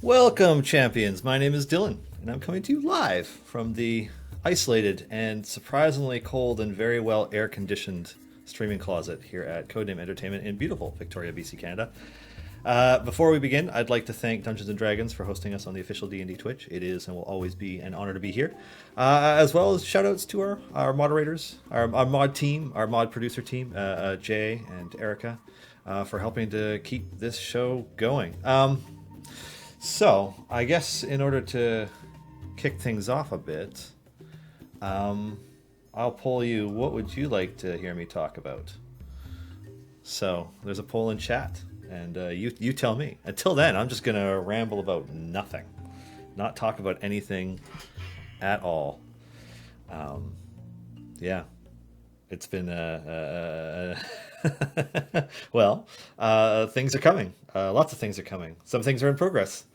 Welcome, champions. My name is Dylan, and I'm coming to you live from the isolated and surprisingly cold and very well air-conditioned streaming closet here at Codename Entertainment in beautiful Victoria, BC, Canada. Before we begin, I'd like to thank Dungeons and Dragons for hosting us on the official D&D Twitch. It is and will always be an honor to be here, as well as shout-outs to our moderators, our mod team, our mod producer team, Jay and Erica, for helping to keep this show going. So, I guess in order to kick things off a bit, I'll poll you. What would you like to hear me talk about? So, there's a poll in chat, and you tell me. Until then, I'm just going to ramble about nothing. Not talk about anything at all. Yeah. It's been well, things are coming. Lots of things are coming. Some things are in progress.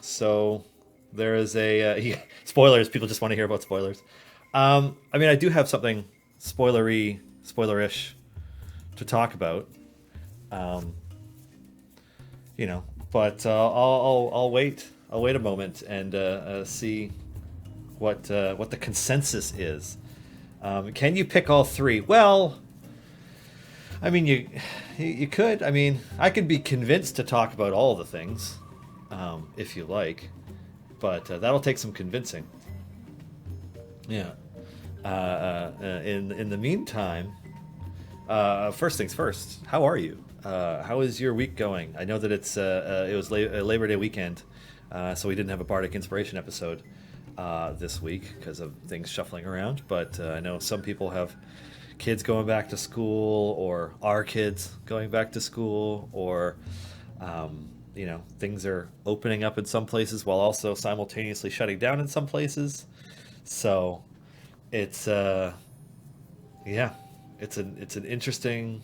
So there is a spoilers. People just want to hear about spoilers. I mean, I do have something spoilerish to talk about. But I'll wait. I'll wait a moment and see what the consensus is. Can you pick all three? Well, I mean, you could. I mean, I could be convinced to talk about all the things, if you like, but that'll take some convincing. Yeah. In the meantime, first things first. How are you? How is your week going? I know that it was Labor Day weekend, so we didn't have a Bardic Inspiration episode this week because of things shuffling around, but I know some people have kids going back to school, or our kids going back to school, or things are opening up in some places while also simultaneously shutting down in some places. So it's an interesting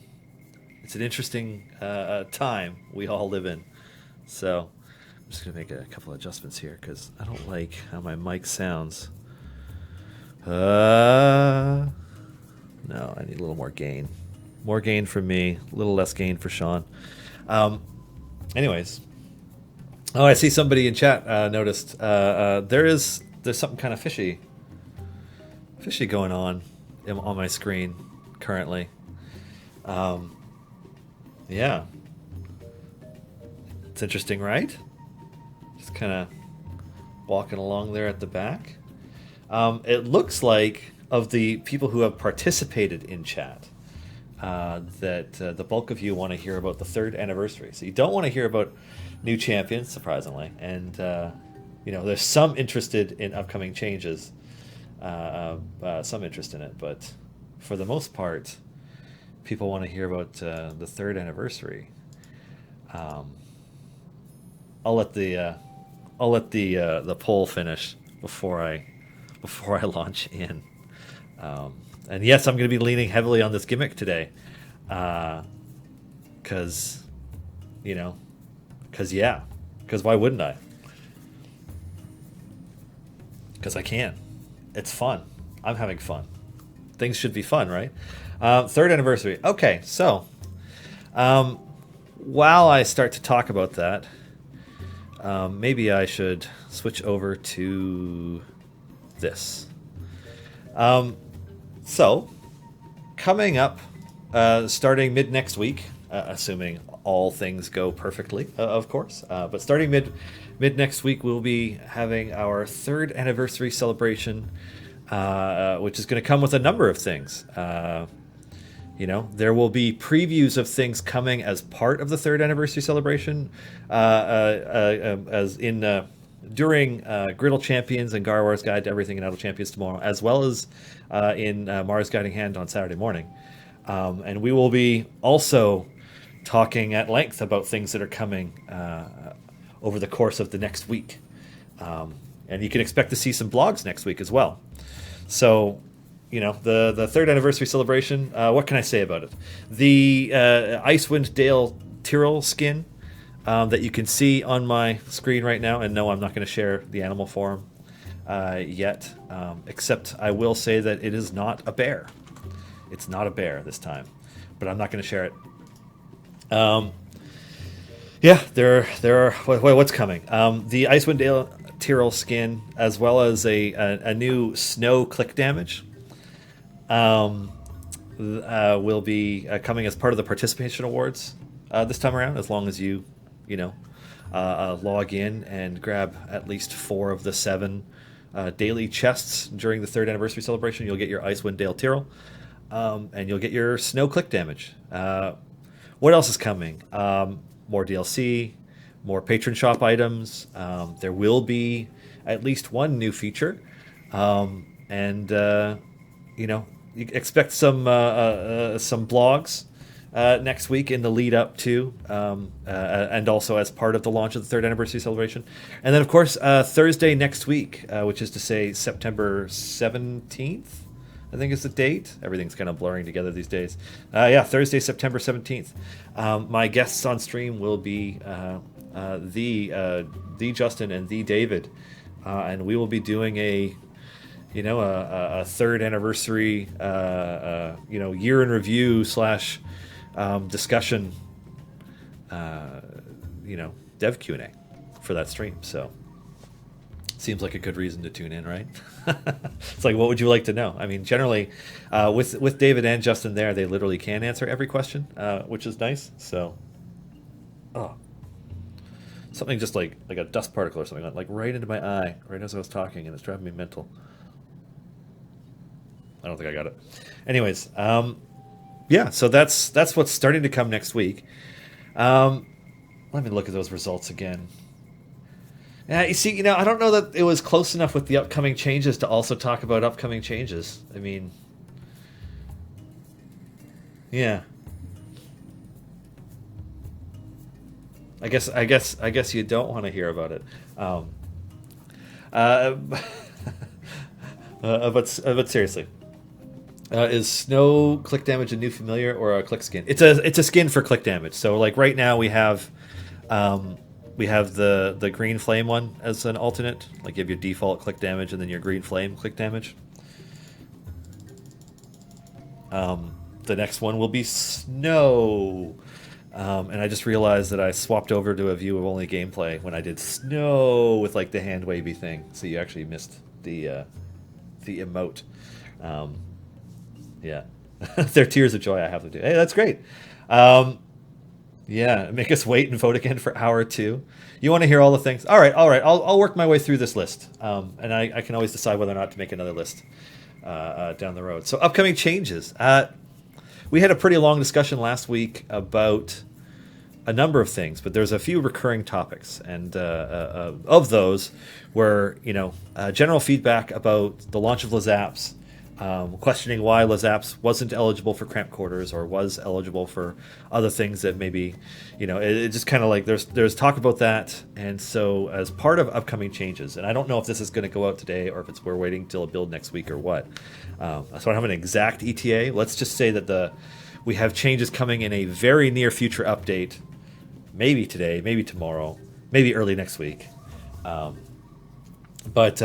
time we all live in. So I'm just going to make a couple adjustments here because I don't like how my mic sounds. No, I need a little more gain. More gain for me, a little less gain for Sean. Anyways. Oh, I see somebody in chat noticed. There's something kind of fishy going on my screen currently. Yeah. It's interesting, right? Just kind of walking along there at the back. It looks like, of the people who have participated in chat, that the bulk of you want to hear about the 3rd anniversary. So you don't want to hear about new champions, surprisingly. And, there's some interested in upcoming changes, some interest in it. But for the most part, people want to hear about the 3rd anniversary. I'll let the poll finish before I launch in. And yes, I'm going to be leaning heavily on this gimmick today, because why wouldn't I? Because I can. It's fun. I'm having fun. Things should be fun, right? 3rd anniversary. Okay, so while I start to talk about that, maybe I should switch over to this. So, coming up, starting mid next week, assuming all things go perfectly, of course. But starting mid next week, we'll be having our 3rd anniversary celebration, which is going to come with a number of things. There will be previews of things coming as part of the 3rd anniversary celebration, as in during Griddle Champions and Garwar's Guide to Everything in Idle Champions tomorrow, as well as in Mars Guiding Hand on Saturday morning. And we will be also talking at length about things that are coming over the course of the next week. And you can expect to see some blogs next week as well. So, the 3rd anniversary celebration, what can I say about it? The Icewind Dale Tyrrell skin that you can see on my screen right now, and no, I'm not going to share the animal form yet, except I will say that it is not a bear. It's not a bear this time, but I'm not going to share it. Yeah, there are. What's coming? The Icewind Dale Tyrrell skin, as well as a new snow click damage, will be coming as part of the participation awards this time around. As long as you know, log in and grab at least 4 of the 7 daily chests during the 3rd anniversary celebration, you'll get your Icewind Dale Tyrrell, and you'll get your snow click damage. What else is coming? More DLC, more patron shop items. There will be at least one new feature, and you expect some blogs next week in the lead up to, and also as part of the launch of the 3rd anniversary celebration, and then of course Thursday next week, which is to say September 17th. I think is the date. Everything's kind of blurring together these days. Thursday, September 17th. My guests on stream will be the Justin and the David, and we will be doing a 3rd anniversary year in review / discussion dev Q&A for that stream. So seems like a good reason to tune in, right? It's like, what would you like to know? I mean, generally, with David and Justin there, they literally can answer every question, which is nice. So, something just like a dust particle or something went like right into my eye right as I was talking, and it's driving me mental. I don't think I got it. Anyways, so that's what's starting to come next week. Let me look at those results again. Yeah, you see, I don't know that it was close enough with the upcoming changes to also talk about upcoming changes. I mean, yeah. I guess you don't want to hear about it. But seriously, is snow click damage a new familiar or a click skin? It's a skin for click damage. So like right now we have the green flame one as an alternate. Like you have your default click damage and then your green flame click damage. The next one will be snow. And I just realized that I swapped over to a view of only gameplay when I did snow with like the hand wavy thing. So you actually missed the emote. Yeah. They're tears of joy I have to do. Hey, that's great. Yeah, make us wait and vote again for hour 2. You want to hear all the things? All right. I'll work my way through this list, and I can always decide whether or not to make another list down the road. So upcoming changes. We had a pretty long discussion last week about a number of things, but there's a few recurring topics, and of those were general feedback about the launch of Lazaps. Questioning why Lazaps wasn't eligible for cramped quarters or was eligible for other things that maybe, it just kind of like there's talk about that. And so as part of upcoming changes, and I don't know if this is going to go out today or if we're waiting till a build next week or what. So I don't have an exact ETA. Let's just say that we have changes coming in a very near future update, maybe today, maybe tomorrow, maybe early next week. But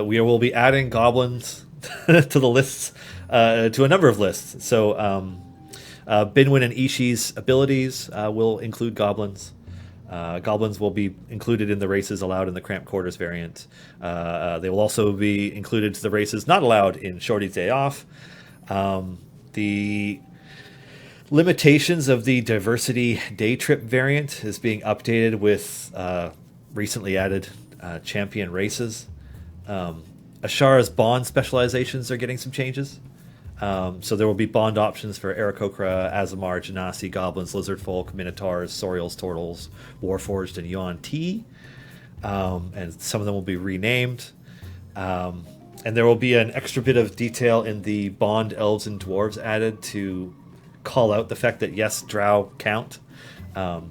we will be adding goblins to the lists, to a number of lists. So Binwin and Ishi's abilities will include goblins. Goblins will be included in the races allowed in the Cramped Quarters variant. They will also be included to the races not allowed in Shorty's Day Off. The limitations of the Diversity Day Trip variant is being updated with recently added champion races. Ashara's bond specializations are getting some changes. So there will be bond options for Aarakocra, Azamar, Genasi, Goblins, Lizardfolk, Minotaurs, Sorials, Tortles, Warforged, and Yuan-Ti. And some of them will be renamed. And there will be an extra bit of detail in the bond elves and dwarves added to call out the fact that, yes, drow count. I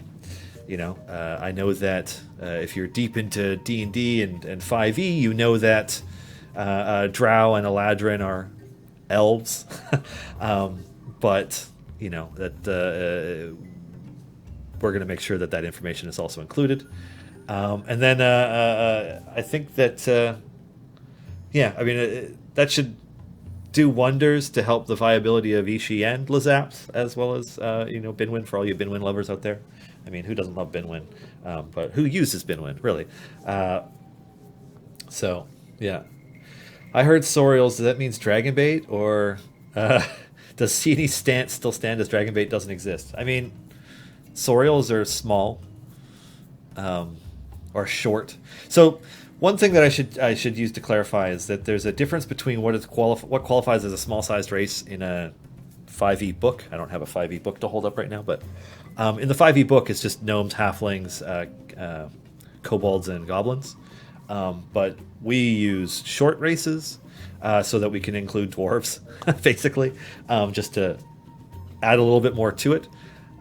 know that if you're deep into D&D and 5e, you know that drow and Eladrin are elves. But, that we're going to make sure that information is also included. And then I think that, that should do wonders to help the viability of Ishii and Lazaps, as well as Binwin for all you Binwin lovers out there. I mean, who doesn't love Binwin? But who uses Binwin, really? So, yeah. I heard Sorials. Does that means Dragon Bait? Or does CD still stand as Dragon Bait doesn't exist? I mean, Sorials are small or short. So one thing that I should use to clarify is that there's a difference between what qualifies as a small-sized race in a 5e book. I don't have a 5e book to hold up right now, but in the 5e book, it's just gnomes, halflings, kobolds, and goblins. But we use short races so that we can include dwarves, basically, just to add a little bit more to it.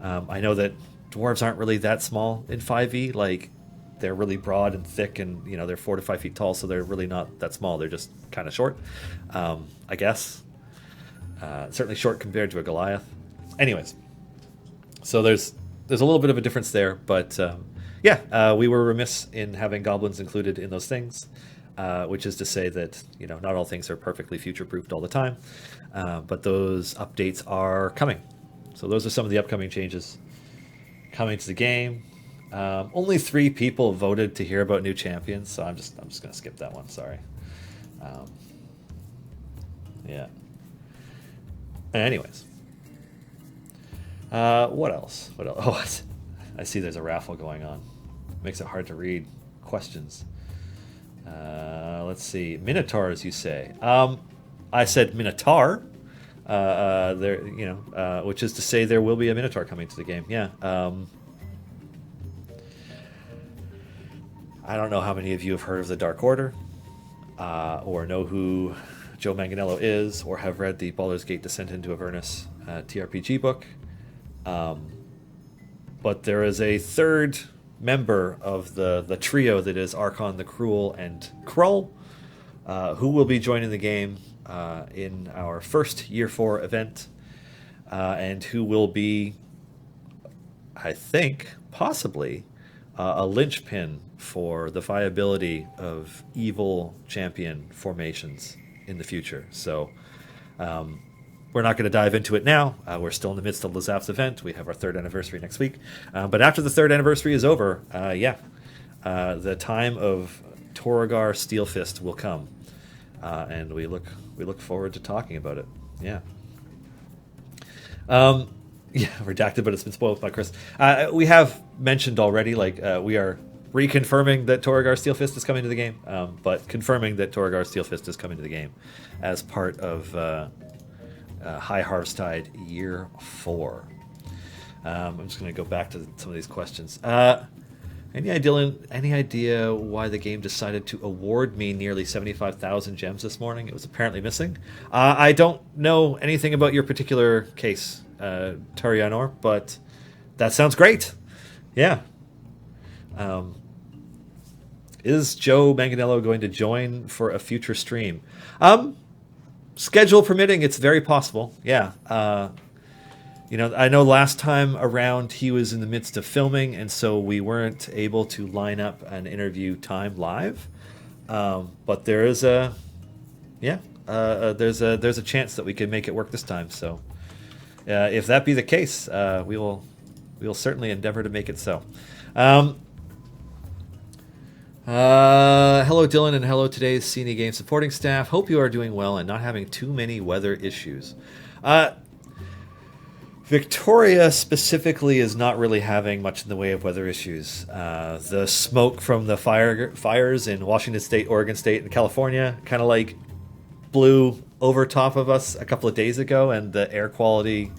I know that dwarves aren't really that small in 5e. Like, they're really broad and thick, and they're 4 to 5 feet tall, so they're really not that small. They're just kind of short, I guess. Certainly short compared to a Goliath. Anyways, so there's a little bit of a difference there, but we were remiss in having goblins included in those things, which is to say that not all things are perfectly future-proofed all the time, but those updates are coming. So those are some of the upcoming changes coming to the game. Only 3 people voted to hear about new champions, so I'm just going to skip that one. Sorry. Yeah. Anyways, what else? Oh, I see. There's a raffle going on. Makes it hard to read questions. Let's see. Minotaurs, you say? I said Minotaur. Which is to say there will be a Minotaur coming to the game. Yeah. I don't know how many of you have heard of the Dark Order, or know who Joe Manganiello is, or have read the Baldur's Gate Descent into Avernus TRPG book. But there is a third member of the trio that is Archon the Cruel and Krull, who will be joining the game in our first Year 4 event, and who will be, I think, possibly a linchpin for the viability of evil champion formations in the future. So we're not going to dive into it now. We're still in the midst of Lazap's event. We have our 3rd anniversary next week. But after the 3rd anniversary is over, the time of Torgar Steelfist will come. And we look forward to talking about it. Yeah. Redacted, but it's been spoiled by Chris. We have mentioned already, we are reconfirming that Torgar Steelfist is coming to the game, but confirming that Torgar Steelfist is coming to the game as part of High Harvesttide Year 4. I'm just going to go back to some of these questions. Any idea why the game decided to award me nearly 75,000 gems this morning? It was apparently missing. I don't know anything about your particular case, Tarianor, but that sounds great. Yeah. Is Joe Manganiello going to join for a future stream? Schedule permitting, it's very possible. Yeah. I know last time around he was in the midst of filming, and so we weren't able to line up an interview time live. But there is there's a chance that we could make it work this time. So if that be the case, we will certainly endeavor to make it so. Hello, Dylan, and hello today's CNE Game supporting staff. Hope you are doing well and not having too many weather issues. Victoria specifically is not really having much in the way of weather issues. The smoke from the fires in Washington State, Oregon State, and California kind of blew over top of us a couple of days ago, and the air quality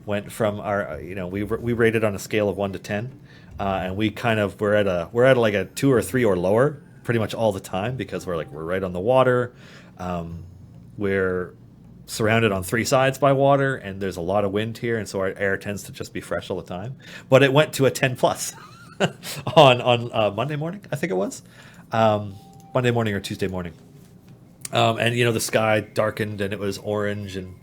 went from our, we rated on a scale of 1 to 10. And we're at a 2 or 3 or lower pretty much all the time, because we're right on the water. We're surrounded on 3 sides by water, and there's a lot of wind here, and so our air tends to just be fresh all the time. But it went to a 10 plus on Monday morning, I think it was. Monday morning or Tuesday morning. And the sky darkened and it was orange and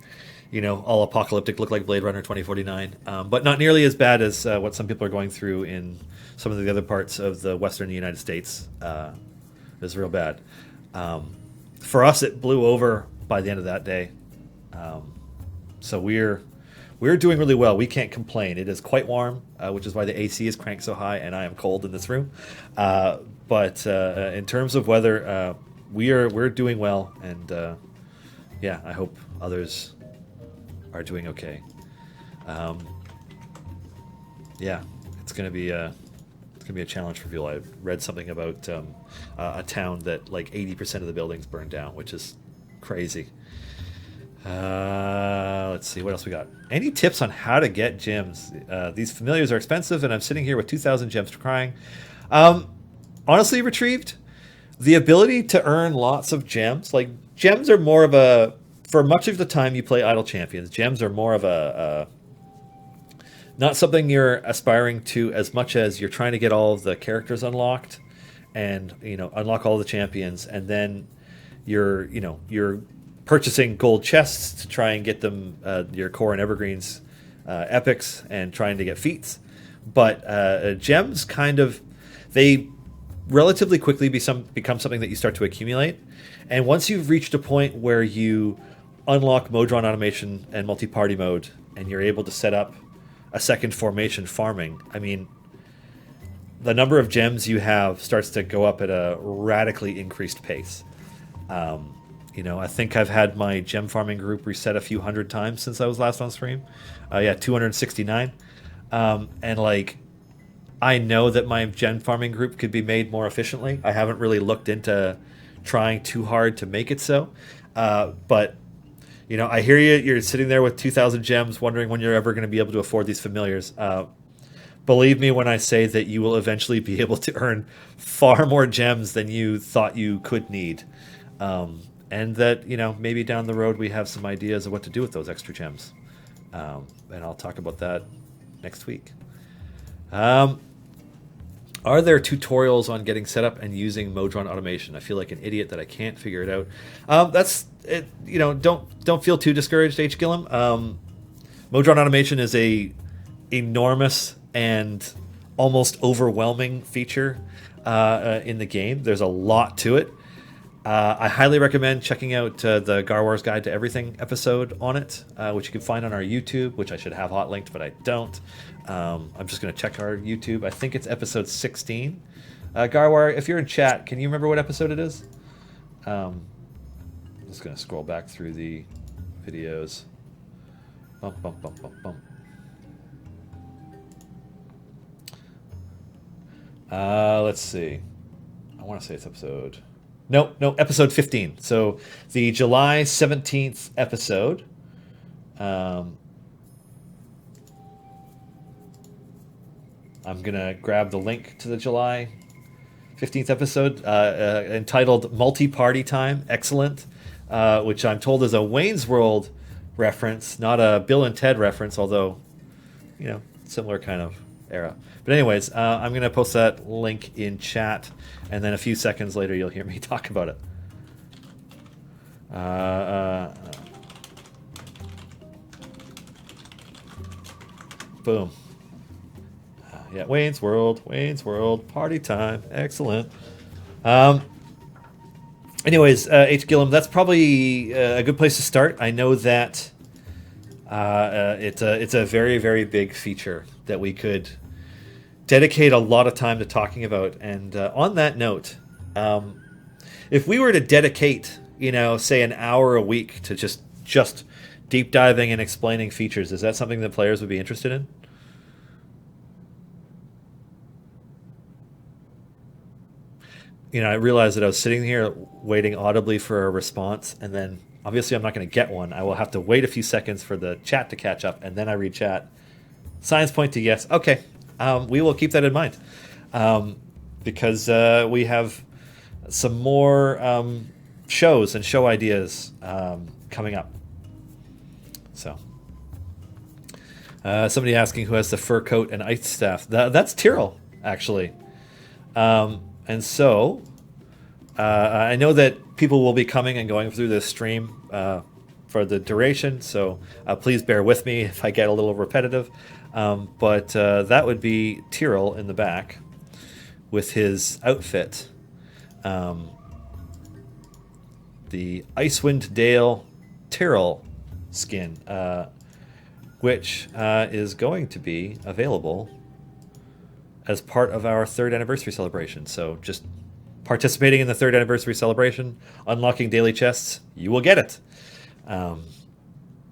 all apocalyptic, looked like Blade Runner 2049, but not nearly as bad as what some people are going through in some of the other parts of the western United States. It was real bad. For us, it blew over by the end of that day. So we're doing really well. We can't complain. It is quite warm, which is why the AC is cranked so high, and I am cold in this room. But in terms of weather, we're doing well, and yeah, I hope others are doing okay. Yeah, it's gonna be a challenge for people. I read something about a town that like 80% of the buildings burned down, which is crazy. Let's see what else we got. Any tips on how to get gems? These familiars are expensive, and I'm sitting here with 2,000 gems for crying. Honestly, Retrieved, the ability to earn lots of gems, like gems are more of a, for much of the time you play Idle Champions, gems are more of a not something you're aspiring to as much as you're trying to get all of the characters unlocked and, unlock all the champions, and then you're purchasing gold chests to try and get them your core and evergreens epics and trying to get feats. But gems kind of, they relatively quickly become something that you start to accumulate. And once you've reached a point where you unlock Modron automation and multi-party mode, and you're able to set up a second formation farming, I mean, the number of gems you have starts to go up at a radically increased pace. I think I've had my gem farming group reset a few hundred times since I was last on stream. 269. And like, I know that my gem farming group could be made more efficiently. I haven't really looked into trying too hard to make it so. But I hear you. You're sitting there with 2,000 gems, wondering when you're ever going to be able to afford these familiars. Believe me when I say that you will eventually be able to earn far more gems than you thought you could need. And that, maybe down the road we have some ideas of what to do with those extra gems. And I'll talk about that next week. Are there tutorials on getting set up and using Modron automation? I feel like an idiot that I can't figure it out. That's it. Don't feel too discouraged, H. Gillum. Modron automation is a enormous and almost overwhelming feature in the game. There's a lot to it. I highly recommend checking out the Garwar's Guide to Everything episode on it, which you can find on our YouTube, which I should have hot linked, but I don't. I'm just going to check our YouTube. I think it's episode 16. Garwar, if you're in chat, can you remember what episode it is? I'm just going to scroll back through the videos. Bump, bump, bump, bump, bump. Let's see. I want to say it's episode... No, episode 15. So the July 17th episode. I'm going to grab the link to the July 15th episode entitled Multi-Party Time. Excellent. Which I'm told is a Wayne's World reference, not a Bill and Ted reference, although, similar kind of era. But anyways, I'm going to post that link in chat, and then a few seconds later you'll hear me talk about it. Boom. Yeah, Wayne's World, party time. Excellent. Anyways, H. Gillum, that's probably a good place to start. I know that it's a very, very big feature that we could dedicate a lot of time to talking about. And on that note, if we were to dedicate, say an hour a week to just deep diving and explaining features, is that something that players would be interested in? I realized that I was sitting here waiting audibly for a response, and then obviously I'm not going to get one. I will have to wait a few seconds for the chat to catch up, and then I read chat. Signs point to yes. Okay. We will keep that in mind because we have some more shows and show ideas coming up. So, somebody asking who has the fur coat and ice staff. That's Tyrell, actually. And so, I know that people will be coming and going through this stream for the duration, so please bear with me if I get a little repetitive. But that would be Tyrell in the back with his outfit. The Icewind Dale Tyrell skin, which is going to be available as part of our third anniversary celebration. So just participating in the third anniversary celebration, unlocking daily chests, you will get it.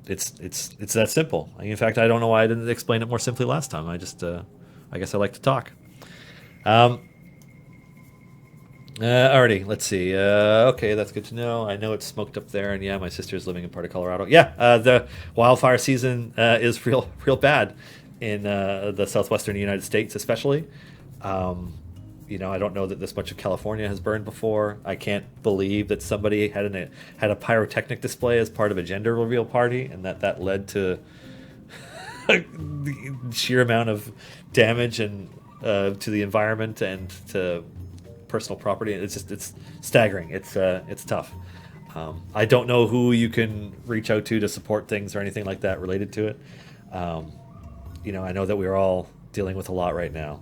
It's that simple. In fact, I don't know why I didn't explain it more simply last time. I guess I like to talk. Alrighty, let's see. Okay, that's good to know. I know it's smoked up there, and yeah, my sister's living in part of Colorado. Yeah, the wildfire season is real bad in the southwestern United States, especially. I don't know that this much of California has burned before. I can't believe that somebody had a pyrotechnic display as part of a gender reveal party, and that led to the sheer amount of damage and to the environment and to personal property. It's staggering. It's tough. I don't know who you can reach out to support things or anything like that related to it. I know that we're all dealing with a lot right now.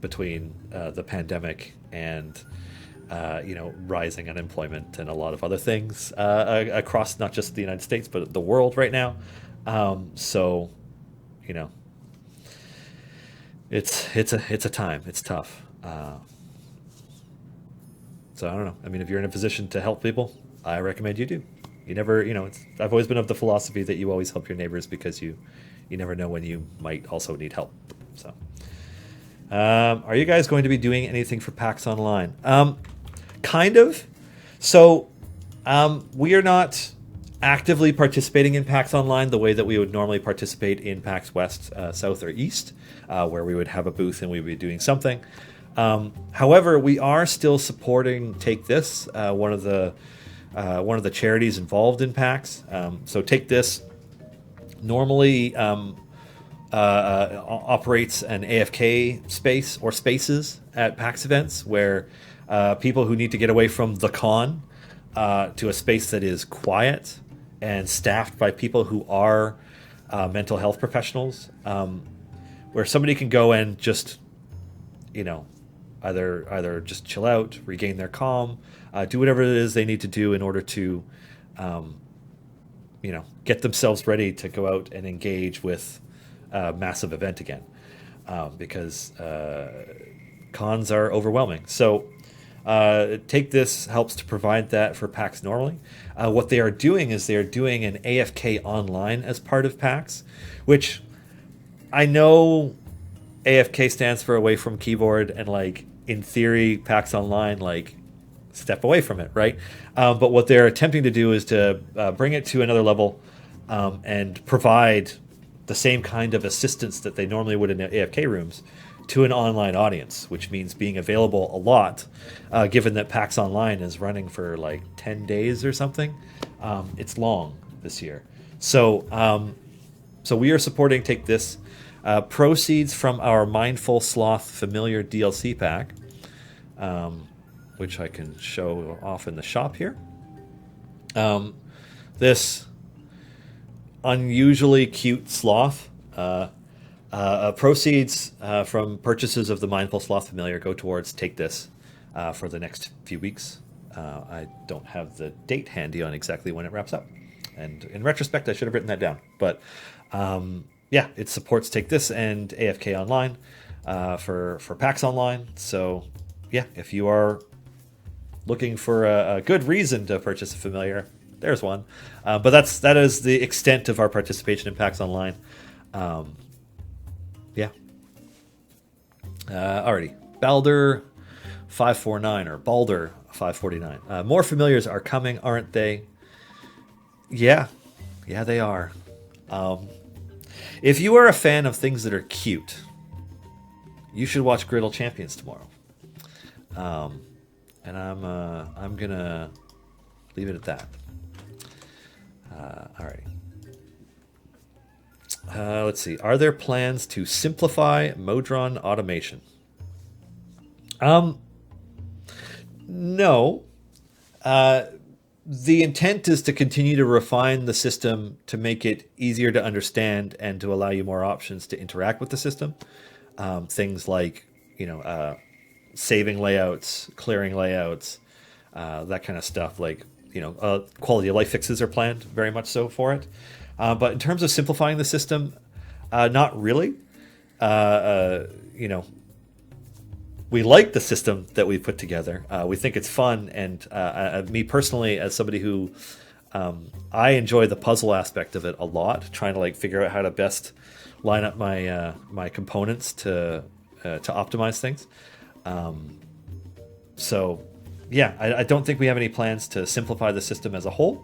Between the pandemic and rising unemployment and a lot of other things across not just the United States but the world right now. It's a time. It's tough. So I don't know. I mean, if you're in a position to help people, I recommend you do. You never, I've always been of the philosophy that you always help your neighbors because you never know when you might also need help. So. Are you guys going to be doing anything for PAX Online? Kind of. So we are not actively participating in PAX Online the way that we would normally participate in PAX West, South, or East, where we would have a booth and we would be doing something. However, we are still supporting Take This, one of the charities involved in PAX. So Take This normally operates an AFK space or spaces at PAX events where people who need to get away from the con to a space that is quiet and staffed by people who are mental health professionals, where somebody can go and just, either just chill out, regain their calm, do whatever it is they need to do in order to, get themselves ready to go out and engage with massive event again, because cons are overwhelming. So Take This helps to provide that for PAX normally. What they are doing is they are doing an AFK online as part of PAX, which I know AFK stands for away from keyboard, and in theory PAX Online step away from it, right? But what they're attempting to do is to bring it to another level and provide the same kind of assistance that they normally would in AFK rooms to an online audience, which means being available a lot, given that PAX Online is running for 10 days or something. It's long this year. So we are supporting Take This. Proceeds from our Mindful Sloth Familiar DLC pack, which I can show off in the shop here. This unusually cute sloth. Proceeds from purchases of the Mindful Sloth Familiar go towards Take This for the next few weeks. I don't have the date handy on exactly when it wraps up. And in retrospect, I should have written that down. But it supports Take This and AFK Online for PAX Online. So if you are looking for a good reason to purchase a Familiar, there's one. But that is the extent of our participation in PAX Online. Alrighty. Balder 549 or Balder 549. More Familiars are coming, aren't they? Yeah, they are. If you are a fan of things that are cute, you should watch Griddle Champions tomorrow. And I'm gonna leave it at that. Alrighty. Let's see. Are there plans to simplify Modron automation? No. The intent is to continue to refine the system to make it easier to understand and to allow you more options to interact with the system. Things like, saving layouts, clearing layouts, that kind of stuff. quality of life fixes are planned, very much so for it. But in terms of simplifying the system, not really. You know, we like the system that we put together. We think it's fun, and me personally, as somebody who I enjoy the puzzle aspect of it a lot, trying to like figure out how to best line up my my components to optimize things. So, yeah, I don't think we have any plans to simplify the system as a whole,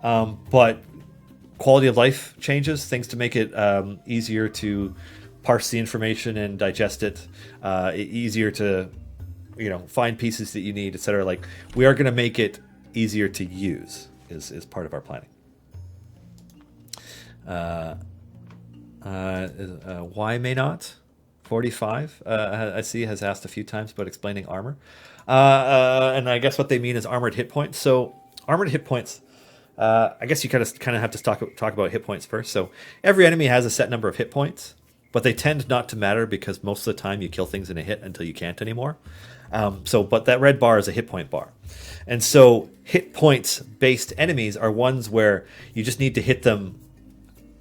but quality of life changes, things to make it easier to parse the information and digest it, easier to find pieces that you need, etc. Like, we are going to make it easier to use is part of our planning. Why may not? 45, I see, has asked a few times about explaining armor. And I guess what they mean is armored hit points. So armored hit points, I guess you kind of have to talk about hit points first. So every enemy has a set number of hit points, but they tend not to matter because most of the time you kill things in a hit until you can't anymore. But that red bar is a hit point bar. And so hit points based enemies are ones where you just need to hit them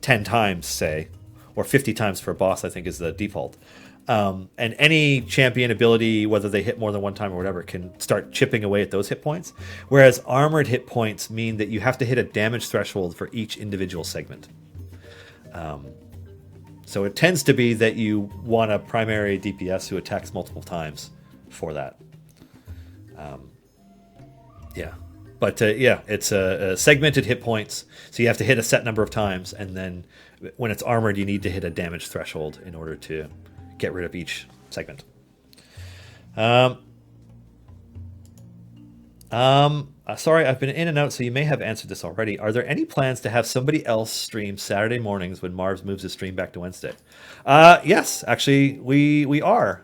10 times, say, or 50 times for a boss, I think is the default. And any champion ability, whether they hit more than one time or whatever, can start chipping away at those hit points. Whereas armored hit points mean that you have to hit a damage threshold for each individual segment. So it tends to be that you want a primary DPS who attacks multiple times for that. It's a segmented hit points. So you have to hit a set number of times, and then when it's armored, you need to hit a damage threshold in order to get rid of each segment. Sorry, I've been in and out, so you may have answered this already. Are there any plans to have somebody else stream Saturday mornings when Marv moves his stream back to Wednesday? Yes, actually, we are.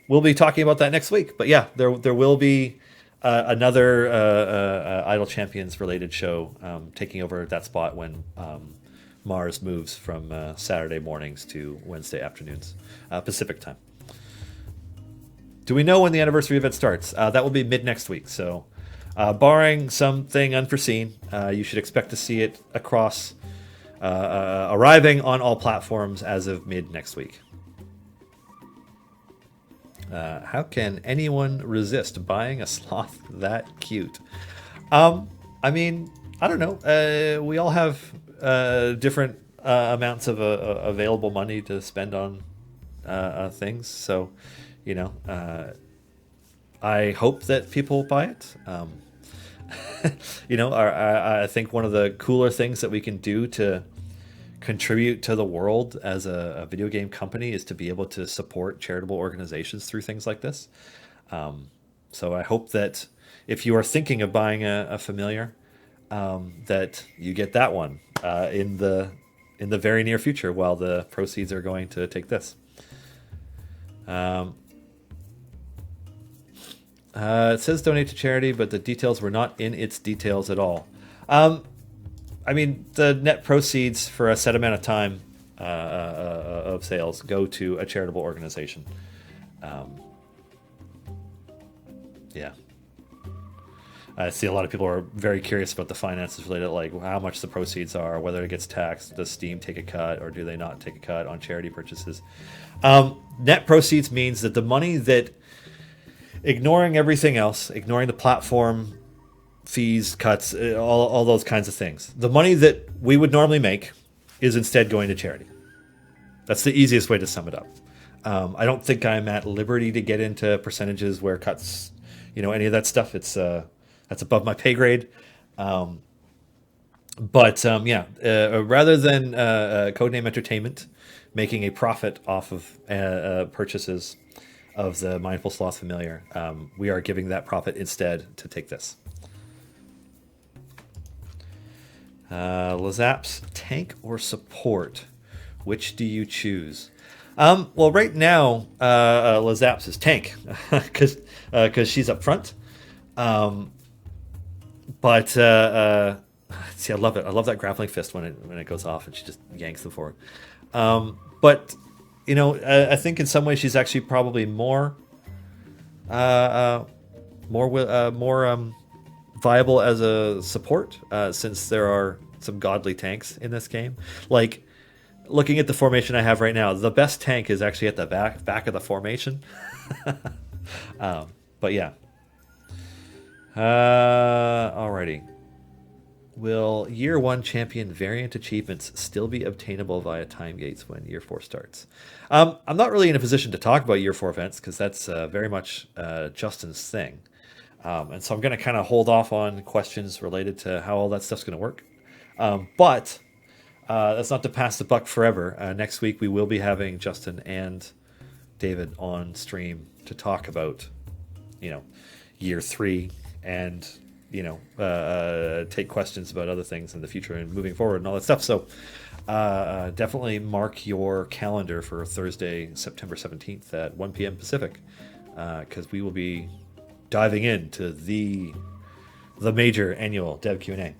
We'll be talking about that next week. But yeah, there will be another Idle Champions related show taking over that spot when Mars moves from Saturday mornings to Wednesday afternoons, Pacific time. Do we know when the anniversary event starts? That will be mid next week. So, barring something unforeseen, you should expect to see it across, arriving on all platforms as of mid next week. How can anyone resist buying a sloth that cute? I mean, I don't know. We all have different amounts of available money to spend on things. So, I hope that people buy it. I think one of the cooler things that we can do to contribute to the world as a video game company is to be able to support charitable organizations through things like this. So I hope that if you are thinking of buying a familiar, that you get that one in the very near future, while the proceeds are going to take this. It says donate to charity, but the details were not in its details at all. I mean, the net proceeds for a set amount of time of sales go to a charitable organization. I see a lot of people are very curious about the finances related, like how much the proceeds are, whether it gets taxed, does Steam take a cut, or do they not take a cut on charity purchases. Net proceeds means that the money that, ignoring everything else, ignoring the platform fees, cuts, all those kinds of things, the money that we would normally make is instead going to charity. That's the easiest way to sum it up. I don't think I'm at liberty to get into percentages where cuts, any of that stuff. That's above my pay grade. Rather than Codename Entertainment making a profit off of purchases of the Mindful Sloth Familiar, we are giving that profit instead to take this. Lazap's tank or support? Which do you choose? Well, right now, Lazap's is tank because she's up front. See, I love it. I love that grappling fist when it goes off and she just yanks them forward. I think in some ways she's actually probably more viable as a support, since there are some godly tanks in this game. Like, looking at the formation I have right now, the best tank is actually at the back of the formation. But yeah. Alrighty. Will Year 1 champion variant achievements still be obtainable via time gates when Year 4 starts? I'm not really in a position to talk about Year 4 events because that's very much Justin's thing. And so I'm going to kind of hold off on questions related to how all that stuff's going to work. But that's not to pass the buck forever. Next week we will be having Justin and David on stream to talk about, Year 3 and take questions about other things in the future and moving forward and all that stuff. So definitely mark your calendar for Thursday, September 17th at 1 p.m. Pacific, because we will be diving into the major annual Dev Q&A.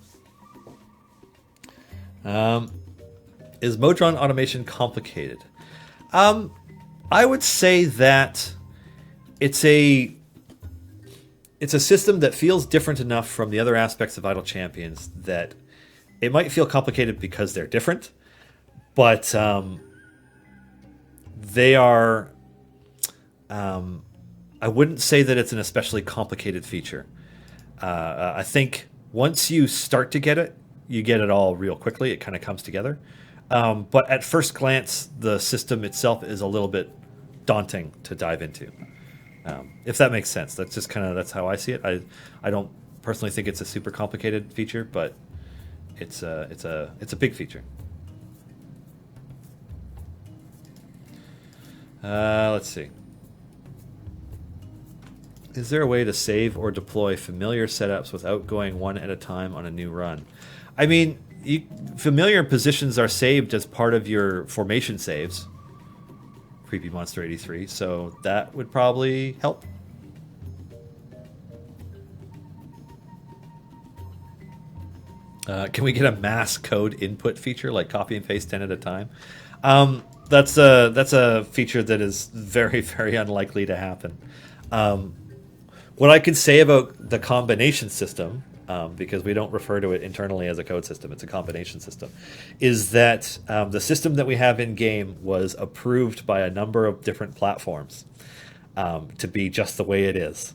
Is Modron automation complicated? I would say that it's a system that feels different enough from the other aspects of Idle Champions that it might feel complicated because they're different, but they are. I wouldn't say that it's an especially complicated feature. I think once you start to get it, you get it all real quickly. It kind of comes together. But at first glance, the system itself is a little bit daunting to dive into. If that makes sense. That's just that's how I see it. I don't personally think it's a super complicated feature, but it's a big feature. Let's see. Is there a way to save or deploy familiar setups without going one at a time on a new run? I mean, familiar positions are saved as part of your formation saves. Creepy Monster 83, so that would probably help. Can we get a mass code input feature, like copy and paste 10 at a time? That's a feature that is very, very unlikely to happen. What I could say about the combination system, because we don't refer to it internally as a code system, it's a combination system, is that the system that we have in game was approved by a number of different platforms to be just the way it is.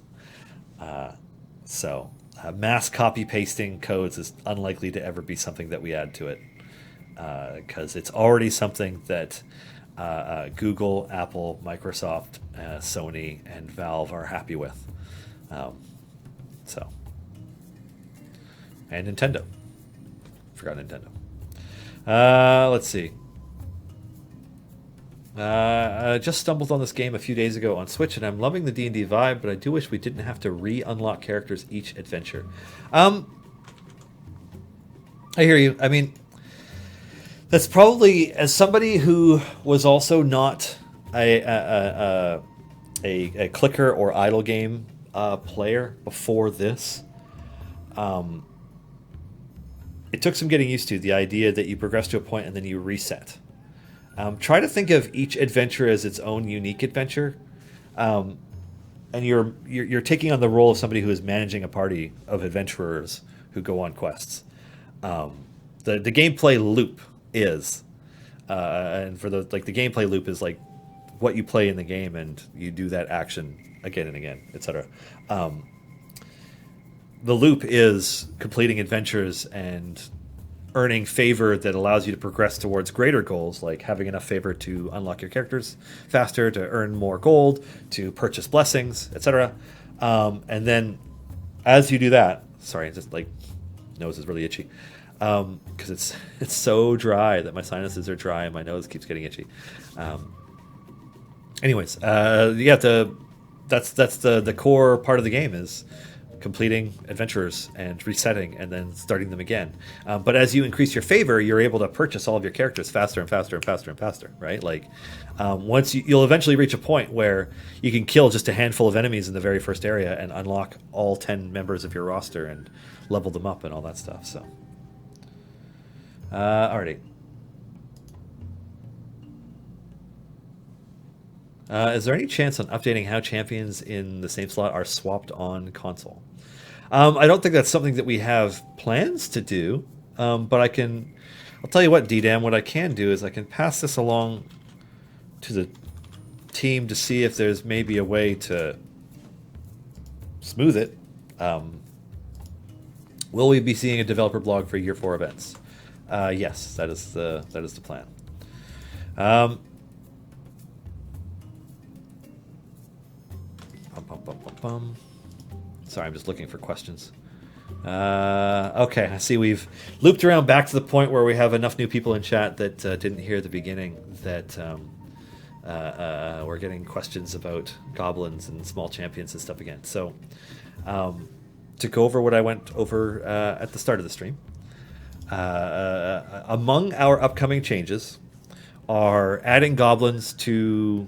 So mass copy pasting codes is unlikely to ever be something that we add to it, because it's already something that Google, Apple, Microsoft, Sony, and Valve are happy with. And Nintendo. Forgot Nintendo. Let's see. I just stumbled on this game a few days ago on Switch, and I'm loving the D&D vibe, but I do wish we didn't have to re-unlock characters each adventure. I hear you. I mean, that's probably, as somebody who was also not a clicker or idle game player before this, it took some getting used to, the idea that you progress to a point and then you reset. Try to think of each adventure as its own unique adventure, and you're taking on the role of somebody who is managing a party of adventurers who go on quests. The gameplay loop is, and for the gameplay loop is like what you play in the game, and you do that action again and again, etc. The loop is completing adventures and earning favor that allows you to progress towards greater goals, like having enough favor to unlock your characters faster, to earn more gold, to purchase blessings, etc. And then as you do that, sorry, just like nose is really itchy, because it's so dry that my sinuses are dry and my nose keeps getting itchy. Anyways, that's the core part of the game is completing adventures and resetting and then starting them again. But as you increase your favor, you're able to purchase all of your characters faster and faster and faster and faster, right? Like once you'll eventually reach a point where you can kill just a handful of enemies in the very first area and unlock all 10 members of your roster and level them up and all that stuff. So, alrighty. Is there any chance on updating how champions in the same slot are swapped on console? I don't think that's something that we have plans to do, but I'll tell you what, DDAM, what I can do is I can pass this along to the team to see if there's maybe a way to smooth it. Will we be seeing a developer blog for Year 4 events? Yes, that is the plan. Sorry, I'm just looking for questions. Okay, I see we've looped around back to the point where we have enough new people in chat that didn't hear the beginning that we're getting questions about goblins and small champions and stuff again. So to go over what I went over at the start of the stream, among our upcoming changes are adding goblins to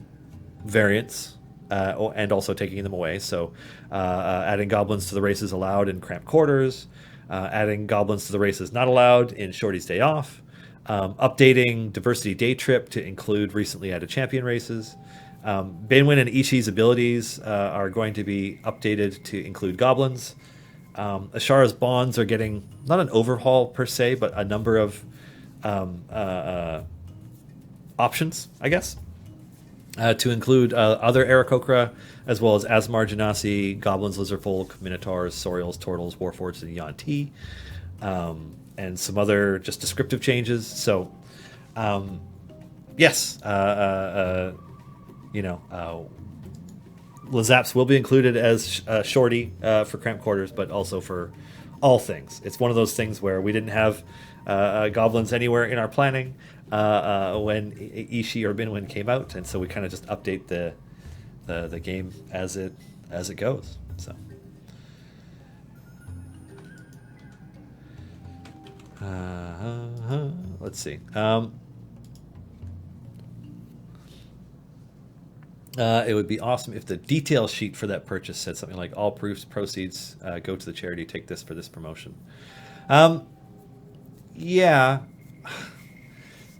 variants and also taking them away. So adding goblins to the races allowed in cramped quarters, adding goblins to the races not allowed in Shorty's Day Off, updating Diversity Day Trip to include recently added champion races. Bainwin and Ishi's abilities are going to be updated to include goblins. Ashara's bonds are getting not an overhaul per se, but a number of options, I guess, to include other Aarakocra, as well as Asmar Genasi, Goblins, Lizardfolk, Minotaurs, Sorials, Tortles, Warforged, and Yuan-Ti, and some other just descriptive changes. So, yes, Lazaps will be included as Shorty for cramped quarters, but also for all things. It's one of those things where we didn't have goblins anywhere in our planning when Ishi or Binwin came out, and so we kind of just update the game as it goes. So let's see. It would be awesome if the detail sheet for that purchase said something like all proceeds go to the charity, take this for this promotion. Yeah,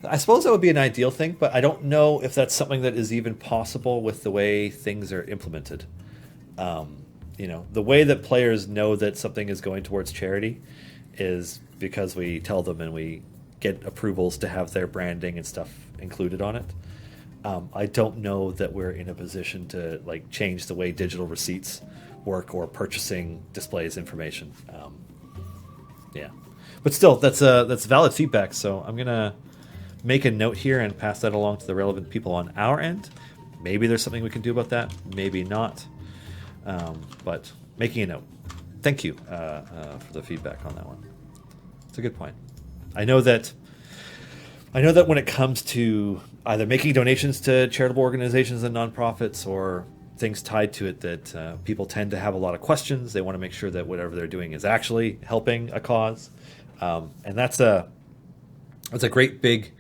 I suppose that would be an ideal thing, but I don't know if that's something that is even possible with the way things are implemented. The way that players know that something is going towards charity is because we tell them and we get approvals to have their branding and stuff included on it. I don't know that we're in a position to change the way digital receipts work or purchasing displays information. Yeah, but still, that's valid feedback. So I'm gonna make a note here and pass that along to the relevant people on our end. Maybe there's something we can do about that. Maybe not. But making a note. Thank you for the feedback on that one. It's a good point. I know that when it comes to either making donations to charitable organizations and nonprofits or things tied to it, that people tend to have a lot of questions. They want to make sure that whatever they're doing is actually helping a cause, and that's a great big,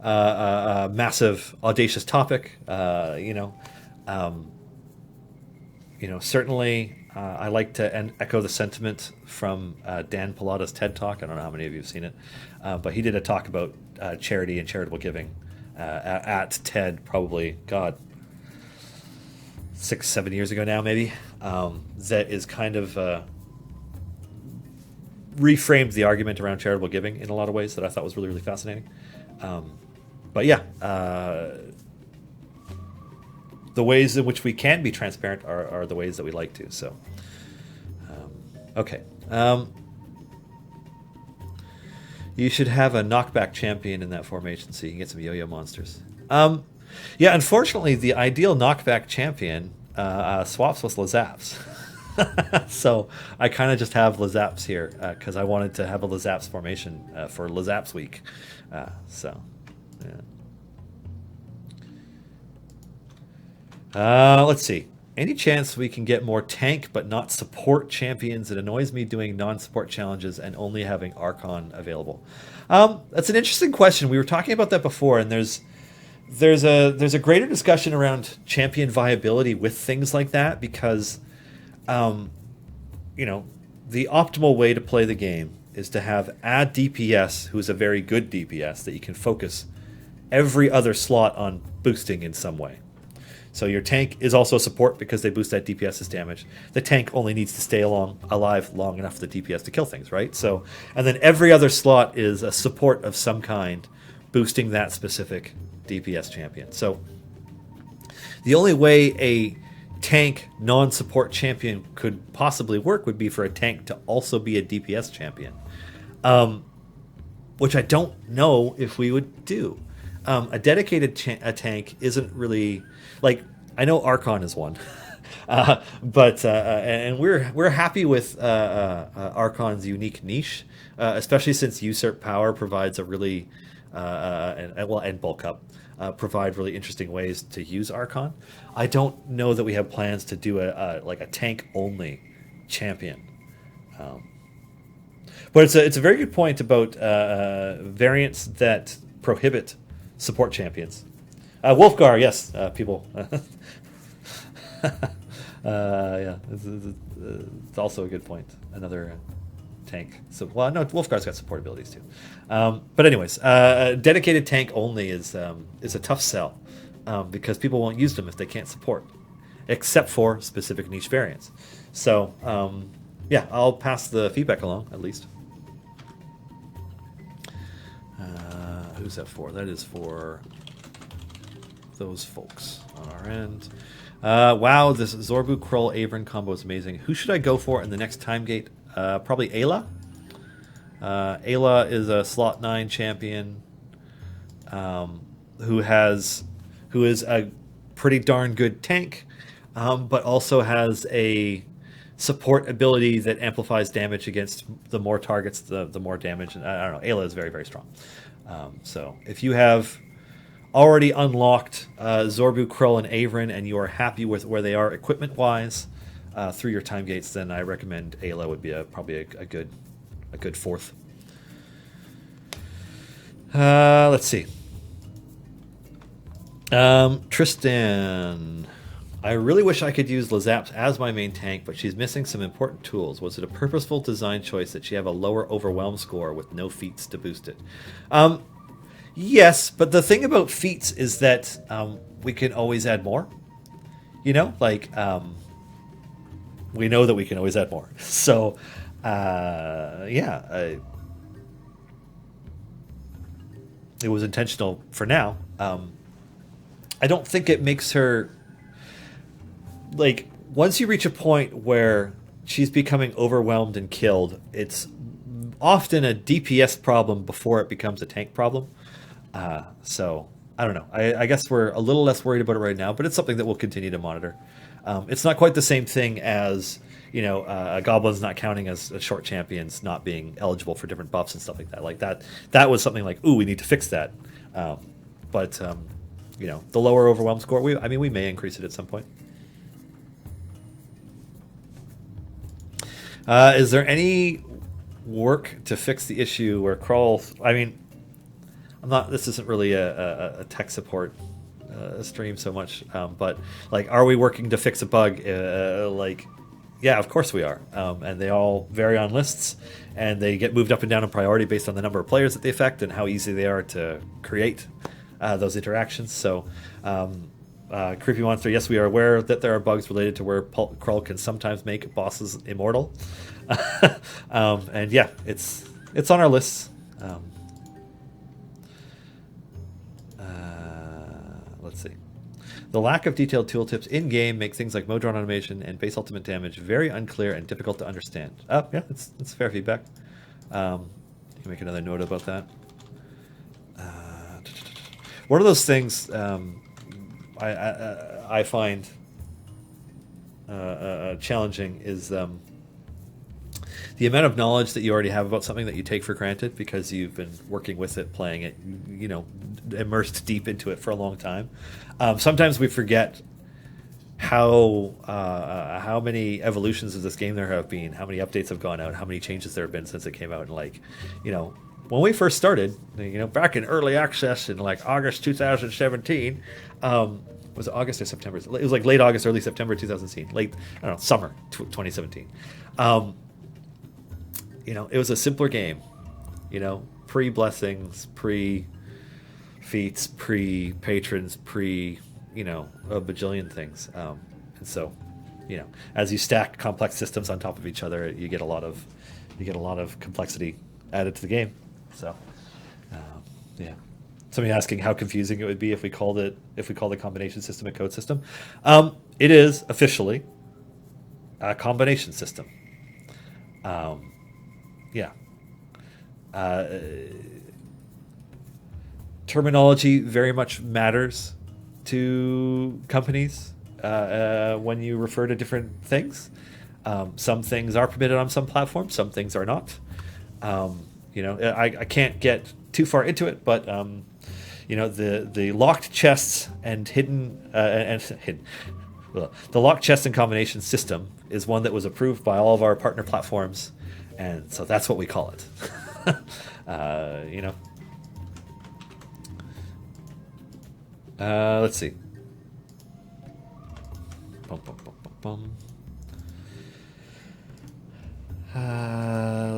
massive, audacious topic. Certainly, I like to echo the sentiment from Dan Pallotta's TED Talk. I don't know how many of you have seen it, but he did a talk about charity and charitable giving at TED, probably, 6-7 years ago now, maybe. That is kind of reframed the argument around charitable giving in a lot of ways that I thought was really, really fascinating. But yeah, the ways in which we can be transparent are the ways that we like to. So, okay. You should have a knockback champion in that formation so you can get some yo-yo monsters. Yeah, unfortunately, the ideal knockback champion swaps with Lazaps. So I kind of just have Lazaps here because I wanted to have a Lazaps formation for Lazaps week. Yeah. Let's see. Any chance we can get more tank but not support champions? It annoys me doing non-support challenges and only having Archon available. That's an interesting question. We were talking about that before, and there's a greater discussion around champion viability with things like that because, the optimal way to play the game is to have a DPS who's a very good DPS that you can focus every other slot on boosting in some way. So your tank is also a support because they boost that DPS's damage. The tank only needs to stay alive long enough for the DPS to kill things, right? So, and then every other slot is a support of some kind, boosting that specific DPS champion. So the only way a tank non-support champion could possibly work would be for a tank to also be a DPS champion, which I don't know if we would do. A dedicated tank isn't really like, I know Archon is one, but and we're happy with Archon's unique niche, especially since Usurp Power provides a really and Bulk Up provide really interesting ways to use Archon. I don't know that we have plans to do a tank only champion. But it's a very good point about variants that prohibit support champions. Wolfgar, yes, people. Yeah, it's also a good point. Another tank. So, well, no, Wolfgar's got support abilities too. But anyways, dedicated tank only is a tough sell because people won't use them if they can't support, except for specific niche variants. So, yeah, I'll pass the feedback along at least. Who's that for? That is for those folks on our end. Wow, this Zorbu Krull Avon combo is amazing. Who should I go for in the next time gate? Probably Ayla. Ayla is a slot 9 champion who is a pretty darn good tank, but also has a support ability that amplifies damage against the more targets, the more damage. I don't know. Ayla is very, very strong. So if you have already unlocked Zorbu, Krull, and Avon, and you are happy with where they are equipment-wise through your time gates, then I recommend Ayla would be probably a good fourth. Let's see. Tristan. I really wish I could use Lazaps as my main tank, but she's missing some important tools. Was it a purposeful design choice that she have a lower overwhelm score with no feats to boost it? Yes, but the thing about feats is that we can always add more. You know, like we know that we can always add more. So, yeah, it was intentional for now. I don't think it makes her, like, once you reach a point where she's becoming overwhelmed and killed, it's often a DPS problem before it becomes a tank problem. So I don't know. I guess we're a little less worried about it right now, but it's something that we'll continue to monitor. It's not quite the same thing as, you know, goblins not counting as short champions, not being eligible for different buffs and stuff like that. Like that was something like, ooh, we need to fix that. But you know, the lower overwhelm score, we may increase it at some point. Is there any work to fix the issue where Krull? I mean, this isn't really a tech support stream so much, but like, are we working to fix a bug? Like, yeah, of course we are. And they all vary on lists, and they get moved up and down in priority based on the number of players that they affect and how easy they are to create those interactions. So, Creepy Monster, yes, we are aware that there are bugs related to where Krull can sometimes make bosses immortal. And yeah, it's on our lists. Let's see. The lack of detailed tooltips in-game make things like Modron animation and base ultimate damage very unclear and difficult to understand. Oh, yeah, it's fair feedback. You can make another note about that. One of those things I find challenging is the amount of knowledge that you already have about something that you take for granted because you've been working with it, playing it, you know, immersed deep into it for a long time. Sometimes we forget how many evolutions of this game there have been, how many updates have gone out, how many changes there have been since it came out. And like, you know, when we first started, you know, back in early access in like August 2017, was it August or September? It was like late August, early September 2017, late, I don't know, summer 2017. You know, it was a simpler game, you know, pre-blessings, pre-feats, pre-patrons, a bajillion things. And so, as you stack complex systems on top of each other, you get a lot of complexity added to the game. So, yeah. Somebody asking how confusing it would be if we called the combination system a code system. It is officially a combination system. Yeah. Terminology very much matters to companies when you refer to different things. Some things are permitted on some platforms, some things are not. I can't get too far into it, but the locked chests and the locked chest and combination system is one that was approved by all of our partner platforms, and so that's what we call it. Let's see.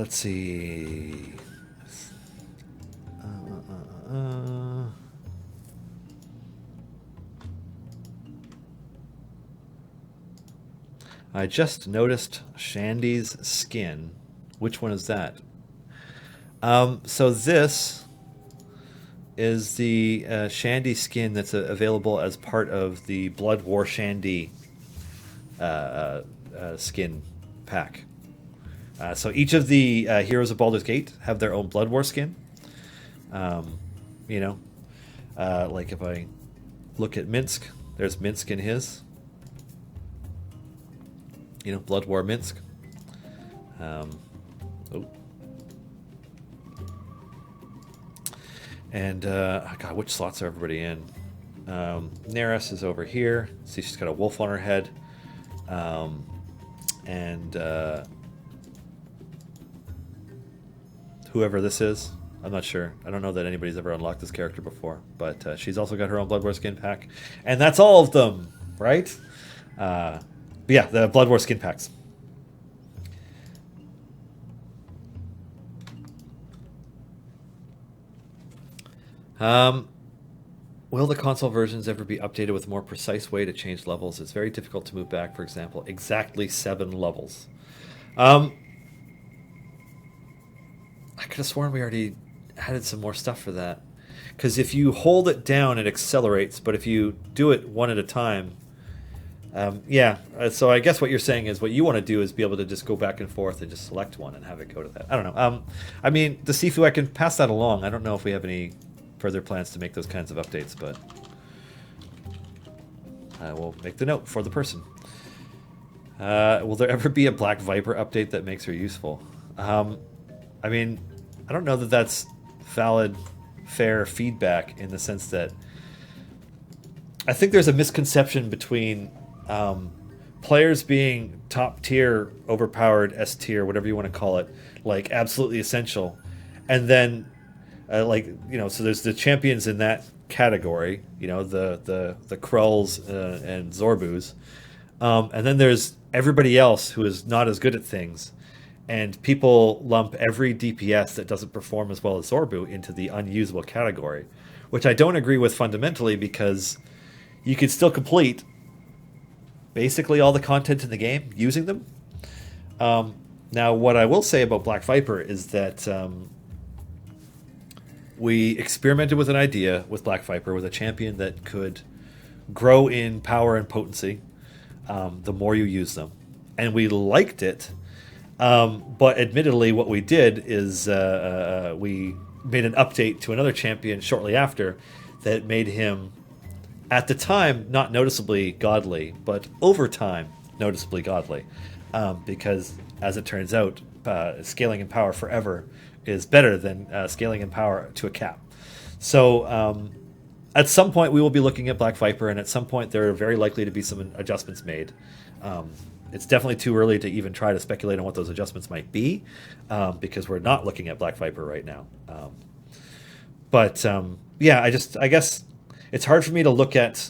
Let's see. I just noticed Shandy's skin. Which one is that? So this is the Shandy skin that's available as part of the Blood War Shandy skin pack. So each of the heroes of Baldur's Gate have their own Blood War skin. Like if I look at Minsk, there's Minsk in his. Blood War Minsk. And God, which slots are everybody in? Neris is over here. See, she's got a wolf on her head. And whoever this is, I'm not sure. I don't know that anybody's ever unlocked this character before, but she's also got her own Blood War skin pack, and that's all of them, right? But yeah, the Blood War skin packs. Will the console versions ever be updated with a more precise way to change levels? It's very difficult to move back, for example, exactly 7 levels. I could have sworn we already added some more stuff for that. Because if you hold it down, it accelerates, but if you do it one at a time... so I guess what you're saying is what you want to do is be able to just go back and forth and just select one and have it go to that. I don't know. I mean, the Sifu, I can pass that along. I don't know if we have any further plans to make those kinds of updates, but I will make the note for the person. Will there ever be a Black Viper update that makes her useful? I mean, I don't know that that's valid, fair feedback in the sense that I think there's a misconception between players being top tier, overpowered, S tier, whatever you want to call it, like absolutely essential, and then so there's the champions in that category, the Krulls and Zorbus, and then there's everybody else who is not as good at things, and people lump every DPS that doesn't perform as well as Zorbu into the unusable category, which I don't agree with fundamentally, because you can still complete basically all the content in the game using them. Now, what I will say about Black Viper is that we experimented with an idea with Black Viper, with a champion that could grow in power and potency the more you use them. And we liked it, but admittedly what we did is we made an update to another champion shortly after that made him, at the time, not noticeably godly, but over time, noticeably godly. Because, as it turns out, scaling in power forever is better than scaling in power to a cap. So, at some point, we will be looking at Black Viper, and at some point, there are very likely to be some adjustments made. It's definitely too early to even try to speculate on what those adjustments might be, because we're not looking at Black Viper right now. I guess it's hard for me to look at.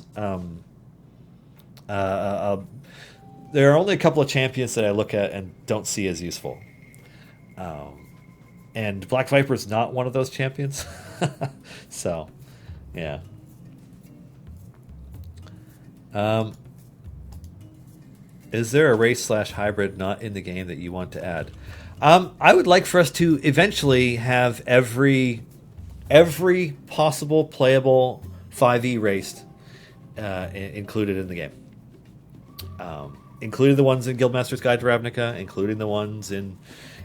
There are only a couple of champions that I look at and don't see as useful. And Black Viper is not one of those champions. So, yeah. Um, is there a race slash hybrid not in the game that you want to add? I would like for us to eventually have every possible playable 5e race included in the game. Including the ones in Guildmaster's Guide to Ravnica, including the ones in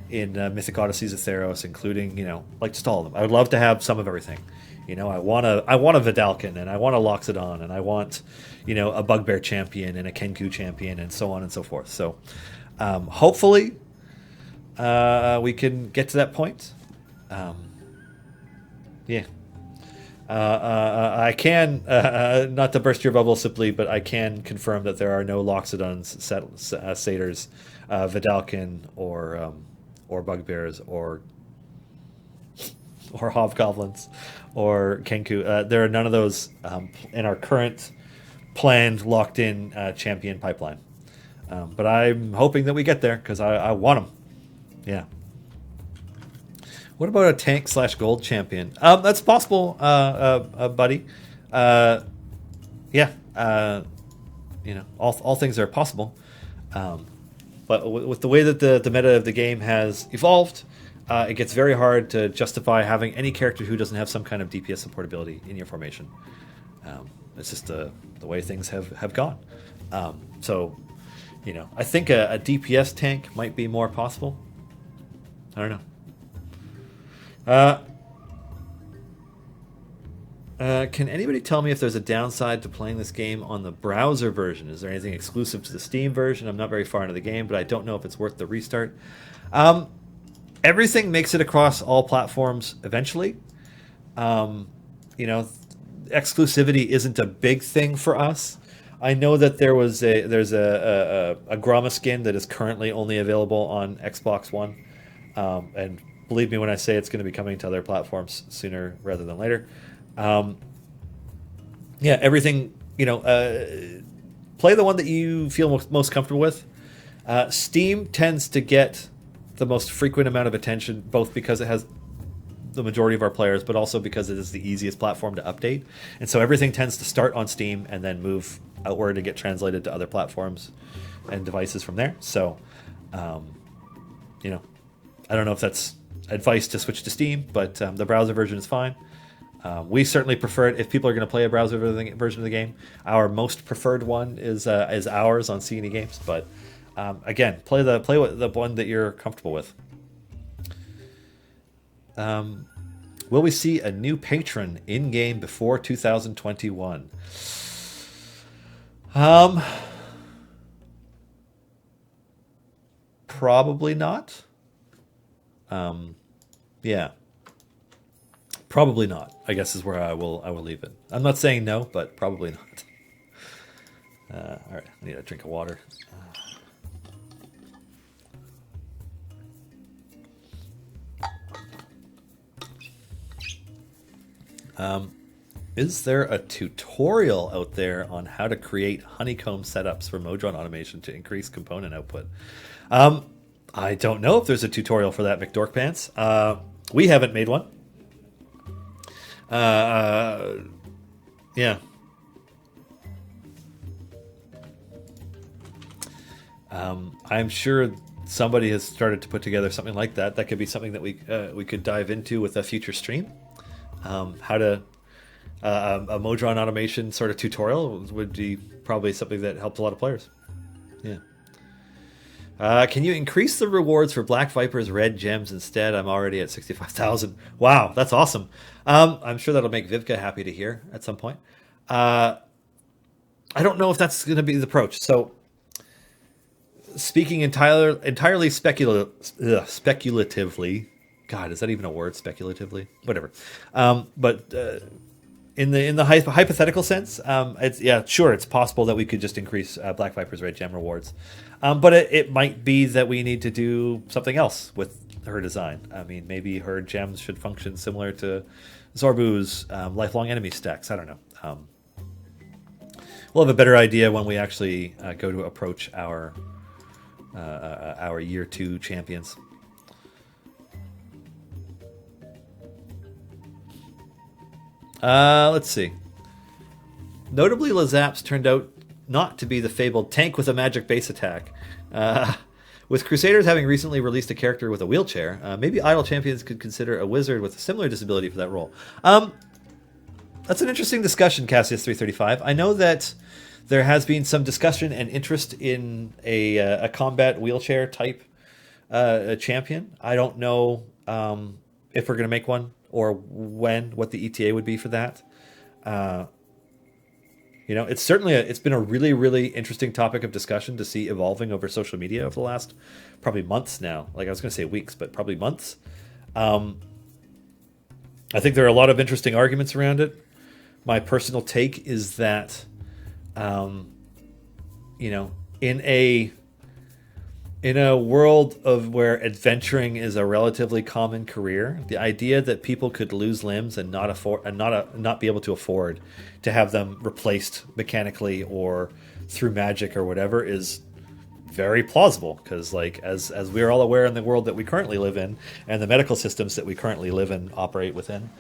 Mythic Odysseys of Theros, including, like, just all of them. I would love to have some of everything. I want a Vidalcan, and I want a Loxodon, and I want, a Bugbear champion and a Kenku champion, and so on and so forth. So, hopefully, we can get to that point. Yeah. I can, not to burst your bubble simply, but I can confirm that there are no Loxodons, Satyrs, Vidalcan, or Bugbears, or Hobgoblins, or Kenku. There are none of those in our current planned, locked-in champion pipeline. But I'm hoping that we get there, because I want them. Yeah. What about a tank / gold champion? That's possible, buddy. Yeah. All things are possible. But with the way that the meta of the game has evolved, it gets very hard to justify having any character who doesn't have some kind of DPS supportability in your formation. It's just the way things have gone. So, I think a DPS tank might be more possible. I don't know. Can anybody tell me if there's a downside to playing this game on the browser version? Is there anything exclusive to the Steam version? I'm not very far into the game, but I don't know if it's worth the restart. Everything makes it across all platforms eventually. Exclusivity isn't a big thing for us. I know that there's a Gromma skin that is currently only available on Xbox One, and believe me when I say it's going to be coming to other platforms sooner rather than later. Everything, play the one that you feel most comfortable with. Steam tends to get the most frequent amount of attention, both because it has the majority of our players, but also because it is the easiest platform to update. And so everything tends to start on Steam and then move outward and get translated to other platforms and devices from there. So, I don't know if that's advice to switch to Steam, but the browser version is fine. We certainly prefer it if people are going to play a browser version of the game. Our most preferred one is ours on C&E Games, but again, play the one that you're comfortable with. Will we see a new patron in game before 2021? Probably not. Yeah. Probably not, I guess, is where I will leave it. I'm not saying no, but probably not. All right, I need a drink of water. Is there a tutorial out there on how to create honeycomb setups for Modron automation to increase component output? I don't know if there's a tutorial for that, McDorkpants. We haven't made one. Yeah. I'm sure somebody has started to put together something like that. That could be something that we could dive into with a future stream. How to a Modron automation sort of tutorial would be probably something that helps a lot of players. Yeah. Can you increase the rewards for Black Viper's red gems instead? I'm already at 65,000. Wow, that's awesome. I'm sure that'll make Vivka happy to hear at some point. I don't know if that's going to be the approach. So, speaking entirely speculatively, God, is that even a word? Speculatively, whatever. But in the hypothetical sense, it's possible that we could just increase Black Viper's red gem rewards. But it might be that we need to do something else with her design. I mean, maybe her gems should function similar to Zorbu's lifelong enemy stacks. I don't know. We'll have a better idea when we actually go to approach our year 2 champions. Let's see. Notably, Lazaps turned out not to be the fabled tank with a magic base attack. With Crusaders having recently released a character with a wheelchair, maybe Idle Champions could consider a wizard with a similar disability for that role. That's an interesting discussion, Cassius335. I know that there has been some discussion and interest in a combat wheelchair type champion. I don't know if we're going to make one or what the ETA would be for that. It's been a really, really interesting topic of discussion to see evolving over social media over the last probably months now. Like I was going to say weeks, but probably months. I think there are a lot of interesting arguments around it. My personal take is that, in a world of where adventuring is a relatively common career, the idea that people could lose limbs and not be able to afford to have them replaced mechanically or through magic or whatever is very plausible. Because, like, as we are all aware in the world that we currently live in and the medical systems that we currently live and operate within,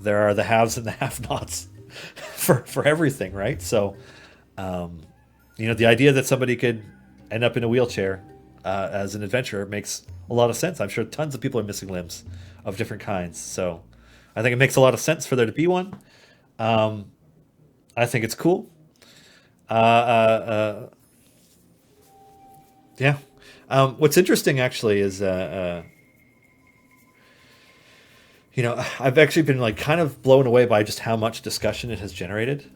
there are the haves and the have-nots for everything, right? So, the idea that somebody could end up in a wheelchair as an adventurer makes a lot of sense. I'm sure tons of people are missing limbs of different kinds. So I think it makes a lot of sense for there to be one. I think it's cool. Yeah. What's interesting actually is, I've actually been like kind of blown away by just how much discussion it has generated.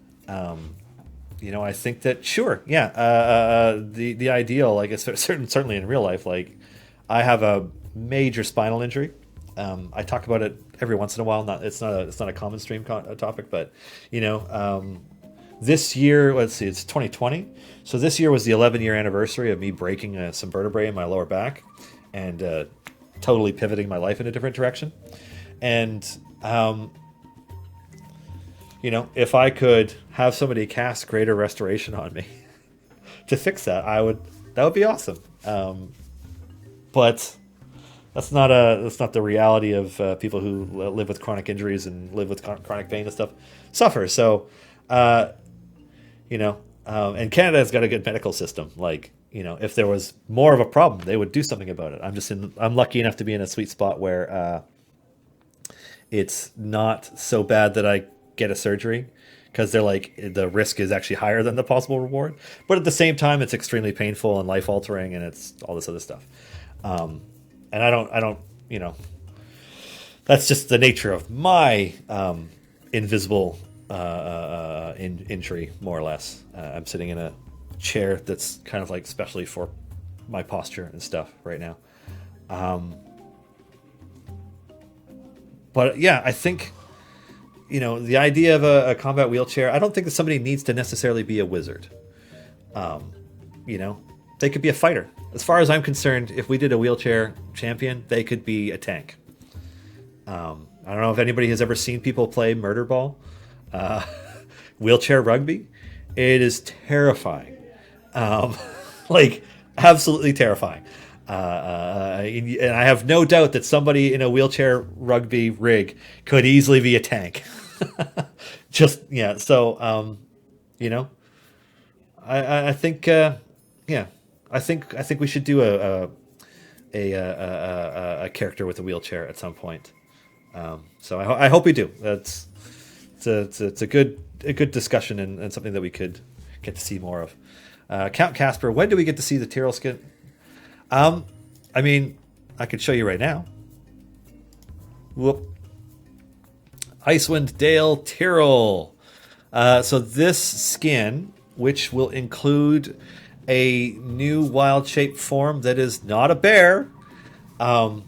I think that the ideal, like it's certainly in real life, like I have a major spinal injury. I talk about it every once in a while. It's not a common stream topic, but this year, let's see, it's 2020. So this year was the 11-year anniversary of me breaking some vertebrae in my lower back and totally pivoting my life in a different direction. And if I could have somebody cast Greater Restoration on me to fix that, that would be awesome. But that's not the reality of people who live with chronic injuries and live with chronic pain and stuff suffer. So, and Canada has got a good medical system. Like, if there was more of a problem, they would do something about it. I'm lucky enough to be in a sweet spot where it's not so bad that I get a surgery, because they're like the risk is actually higher than the possible reward, but at the same time it's extremely painful and life altering and it's all this other stuff. And I don't that's just the nature of my invisible injury, more or less. I'm sitting in a chair that's kind of like specially for my posture and stuff right now. But yeah, I think the idea of a combat wheelchair, I don't think that somebody needs to necessarily be a wizard. They could be a fighter. As far as I'm concerned, if we did a wheelchair champion, they could be a tank. I don't know if anybody has ever seen people play murder ball, wheelchair rugby. It is terrifying. Like, absolutely terrifying. And I have no doubt that somebody in a wheelchair rugby rig could easily be a tank. So, I think, I think we should do a character with a wheelchair at some point. So I hope we do. It's a good discussion and something that we could get to see more of. Count Casper, when do we get to see the Tyrrell skin? I could show you right now. Whoop. Icewind Dale Tyrrell. So this skin, which will include a new wild shape form that is not a bear. Icewind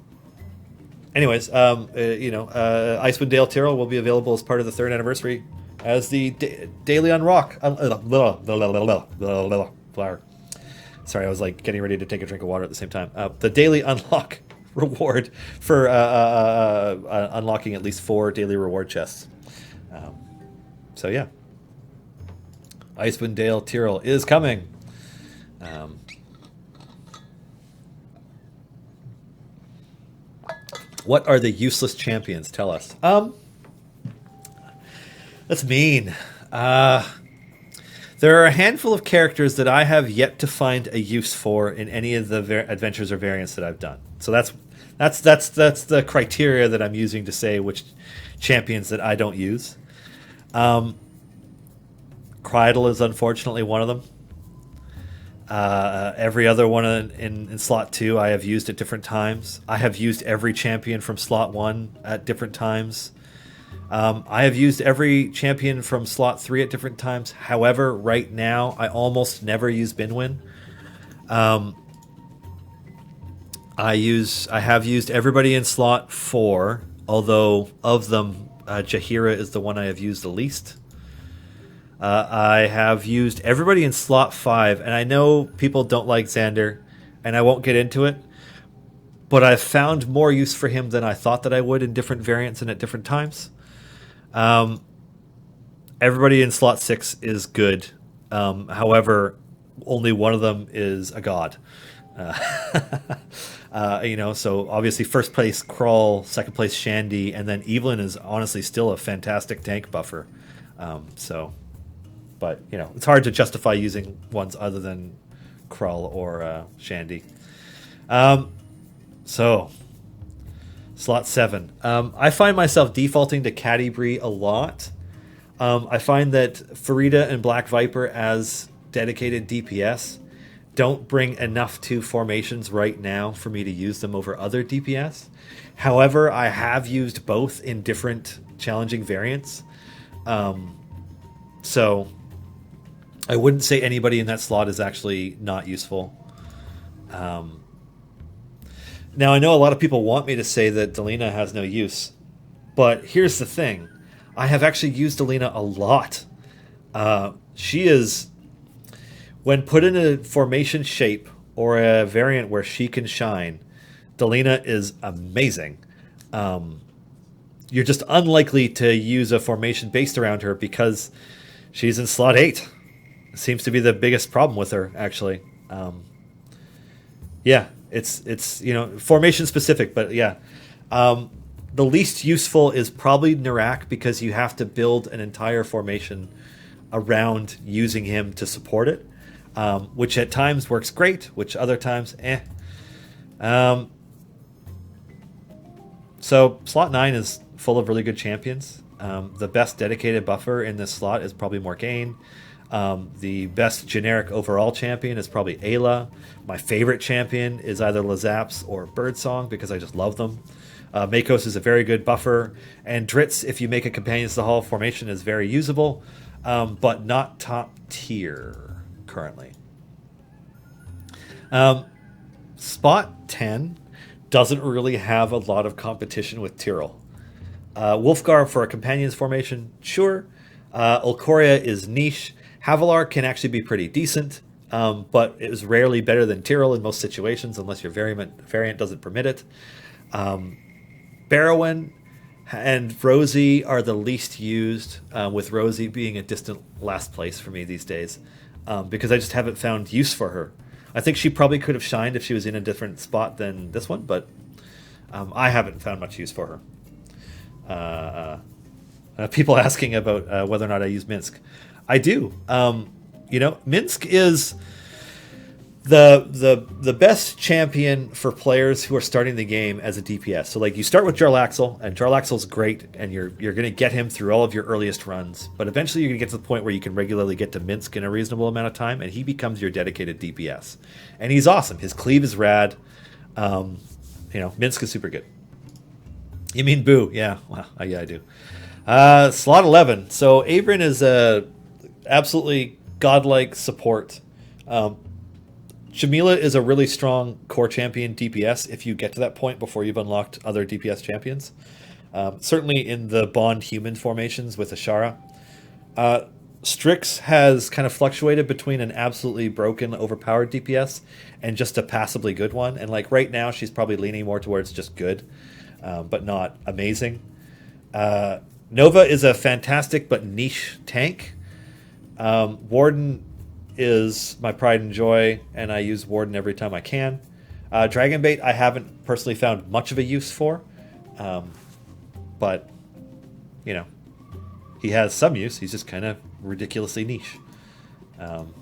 Dale Tyrrell will be available as part of the 3rd anniversary as the Daily Unlock. Sorry, I was like getting ready to take a drink of water at the same time. The Daily Unlock reward for unlocking at least 4 daily reward chests. So yeah, Icewind Dale Tyrrell is coming. What are the useless champions? Tell us. That's mean. There are a handful of characters that I have yet to find a use for in any of the adventures or variants that I've done. So that's the criteria that I'm using to say which champions that I don't use. Crydal is unfortunately one of them. Every other one in slot 2 I have used at different times. I have used every champion from slot 1 at different times. I have used every champion from slot 3 at different times. However, right now I almost never use Binwin. I have used everybody in slot 4, although of them Jaheira is the one I have used the least. I have used everybody in slot 5, and I know people don't like Xander, and I won't get into it, but I've found more use for him than I thought that I would in different variants and at different times. Everybody in slot 6 is good. However, only one of them is a god. So obviously first place Crawl, second place Shandy, and then Evelyn is honestly still a fantastic tank buffer. But it's hard to justify using ones other than Krull or Shandy. So slot 7. I find myself defaulting to Catti-Brie a lot. I find that Farida and Black Viper as dedicated DPS don't bring enough to formations right now for me to use them over other DPS. However, I have used both in different challenging variants. So I wouldn't say anybody in that slot is actually not useful. Now, I know a lot of people want me to say that Delina has no use, but here's the thing. I have actually used Delina a lot. She is, when put in a formation shape or a variant where she can shine, Delina is amazing. You're just unlikely to use a formation based around her because she's in slot 8. Seems to be the biggest problem with her, actually. It's formation specific, but yeah. The least useful is probably Narak because you have to build an entire formation around using him to support it, which at times works great, which other times, So slot 9 is full of really good champions. The best dedicated buffer in this slot is probably Morgane. The best generic overall champion is probably Ayla. My favorite champion is either Lazaps or Birdsong because I just love them. Makos is a very good buffer. And Dritz, if you make a Companions to the Hall formation, is very usable, but not top tier currently. Spot 10 doesn't really have a lot of competition with Tyrell. Wolfgar for a Companions formation, sure. Ulcoria is niche. Havilar can actually be pretty decent, but it is rarely better than Tyrell in most situations unless your variant doesn't permit it. Barrowen and Rosie are the least used, with Rosie being a distant last place for me these days, because I just haven't found use for her. I think she probably could have shined if she was in a different spot than this one, but I haven't found much use for her. People asking about whether or not I use Minsk. I do. Minsk is the best champion for players who are starting the game as a DPS. So like you start with Jarlaxle, and Jarlaxle's great, and you're going to get him through all of your earliest runs. But eventually you're going to get to the point where you can regularly get to Minsk in a reasonable amount of time, and he becomes your dedicated DPS. And he's awesome. His cleave is rad. Minsk is super good. You mean Boo? Yeah. Well, yeah, I do. Slot 11. So Avrin is a absolutely godlike support. Jamila is a really strong core champion DPS if you get to that point before you've unlocked other DPS champions. Certainly in the Bond human formations with Ashara. Strix has kind of fluctuated between an absolutely broken, overpowered DPS and just a passably good one. And like right now, she's probably leaning more towards just good, but not amazing. Nova is a fantastic but niche tank. Warden is my pride and joy, and I use Warden every time I can. Dragonbait I haven't personally found much of a use for, but he has some use. He's just kind of ridiculously niche. Um,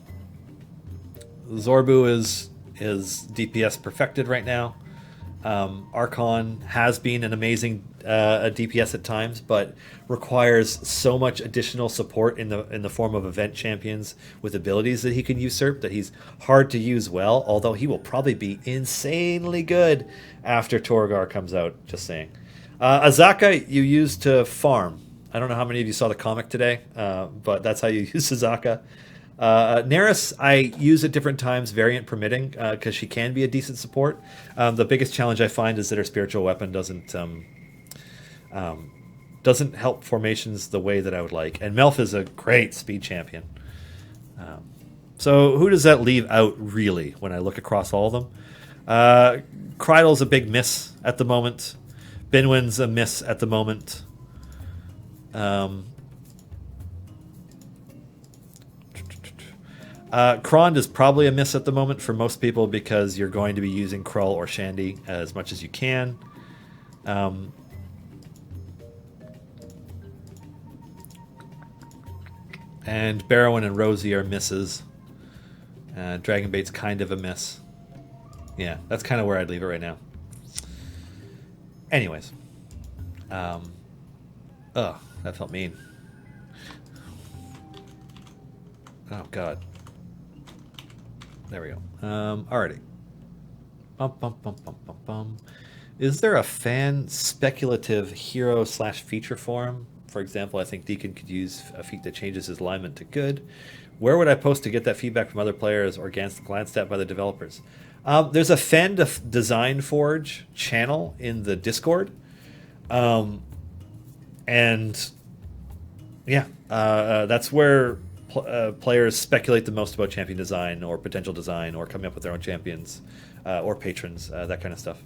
Zorbu is DPS perfected right now. Archon has been an amazing DPS at times, but requires so much additional support in the form of event champions with abilities that he can usurp that he's hard to use well. Although he will probably be insanely good after Torgar comes out. Just saying. Azaka you use to farm. I don't know how many of you saw the comic today, but that's how you use Azaka. Neris, I use at different times, variant permitting, because she can be a decent support. The biggest challenge I find is that her spiritual weapon doesn't help formations the way that I would like. And Melf is a great speed champion. So who does that leave out, really, when I look across all of them? Kreidl's a big miss at the moment. Binwin's a miss at the moment. Krond is probably a miss at the moment for most people because you're going to be using Krull or Shandy as much as you can. And Barrowan and Rosie are misses. Dragonbait's kind of a miss. Yeah, that's kind of where I'd leave it right now. Anyways. Ugh, that felt mean. Oh, God. There we go. Alrighty. Is there a fan speculative hero / feature forum? For example, I think Deacon could use a feat that changes his alignment to good. Where would I post to get that feedback from other players or glanced at by the developers? There's a Fan Design Forge channel in the Discord. And yeah, that's where players speculate the most about champion design or potential design or coming up with their own champions or patrons, that kind of stuff.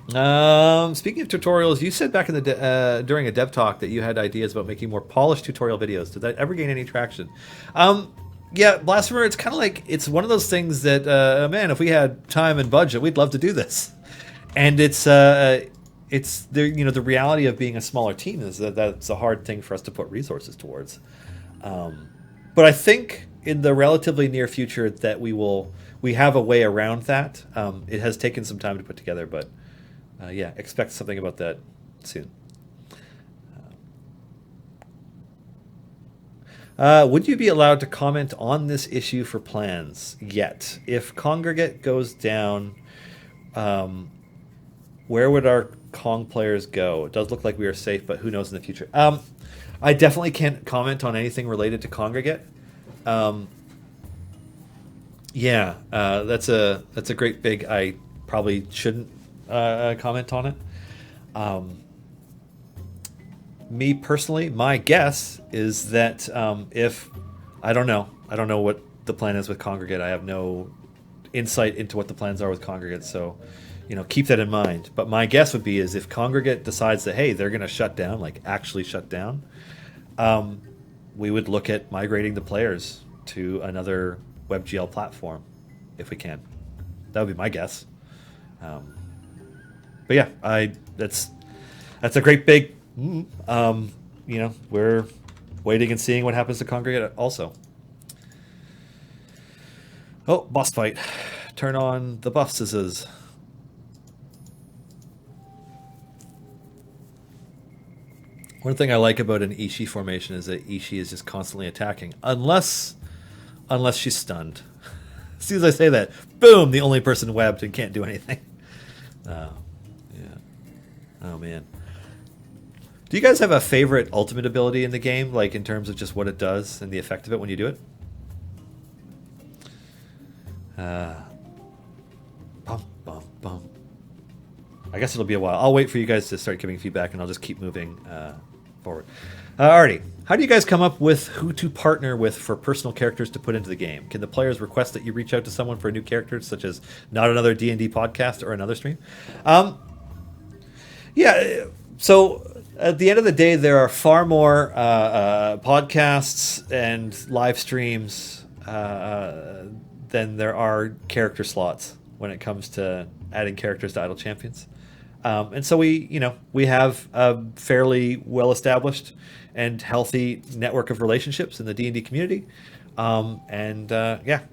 Speaking of tutorials, you said back in the during a dev talk that you had ideas about making more polished tutorial videos. Did that ever gain any traction? Yeah, Blasphemer, it's kind of like, it's one of those things that, man, if we had time and budget, we'd love to do this. And it's the reality of being a smaller team is that that's a hard thing for us to put resources towards. But I think in the relatively near future that we have a way around that. It has taken some time to put together, but yeah, expect something about that soon. Would you be allowed to comment on this issue for plans yet? If Congregate goes down, where would our Kong players go? It does look like we are safe, but who knows in the future? I definitely can't comment on anything related to Congregate. Yeah, that's a great big. I probably shouldn't comment on it. Me personally, my guess is that if I don't know what the plan is with Congregate. I have no insight into what the plans are with Congregate, so keep that in mind. But my guess would be is if Congregate decides that hey, they're going to shut down, like actually shut down, we would look at migrating the players to another WebGL platform if we can. That would be my guess. But yeah, that's a great big. We're waiting and seeing what happens to Congregate also. Oh, boss fight. Turn on the buff scissors. One thing I like about an Ishii formation is that Ishii is just constantly attacking. Unless she's stunned. As soon as I say that, boom, the only person webbed and can't do anything. Yeah. Oh, man. Do you guys have a favorite ultimate ability in the game, like in terms of just what it does and the effect of it when you do it? Bum, bum, bum. I guess it'll be a while. I'll wait for you guys to start giving feedback, and I'll just keep moving forward. Alrighty. How do you guys come up with who to partner with for personal characters to put into the game? Can the players request that you reach out to someone for a new character, such as not another D&D podcast or another stream? Yeah, so at the end of the day, there are far more podcasts and live streams than there are character slots when it comes to adding characters to Idle Champions. And so we have a fairly well established and healthy network of relationships in the D&D community.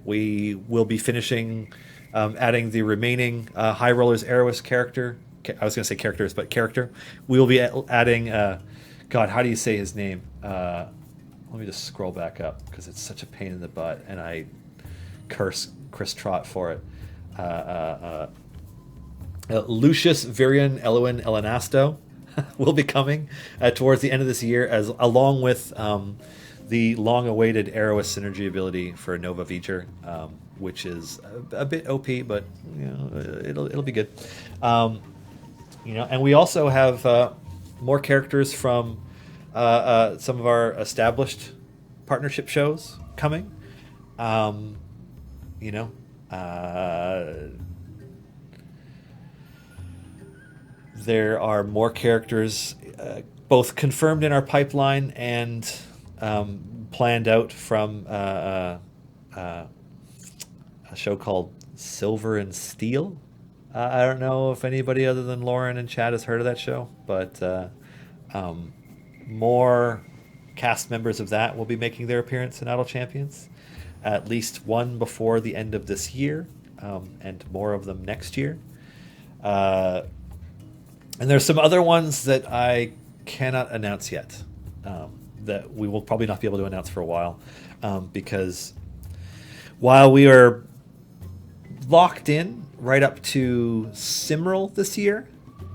We will be finishing adding the remaining High Rollers Eros character. I was going to say characters, but character. We will be adding. God, how do you say his name? Let me just scroll back up because it's such a pain in the butt, and I curse Chris Trott for it. Lucius Virion Elwin Elenasto will be coming towards the end of this year, along with the long-awaited Eros synergy ability for Nova Veacher, which is a bit OP, but it'll be good. And we also have more characters from some of our established partnership shows coming. There are more characters both confirmed in our pipeline and planned out from a show called Silver and Steel. I don't know if anybody other than Lauren and Chad has heard of that show, but more cast members of that will be making their appearance in Idle Champions. At least one before the end of this year, and more of them next year. And there's some other ones that I cannot announce yet, that we will probably not be able to announce for a while, because while we are locked in right up to Cimmeral this year,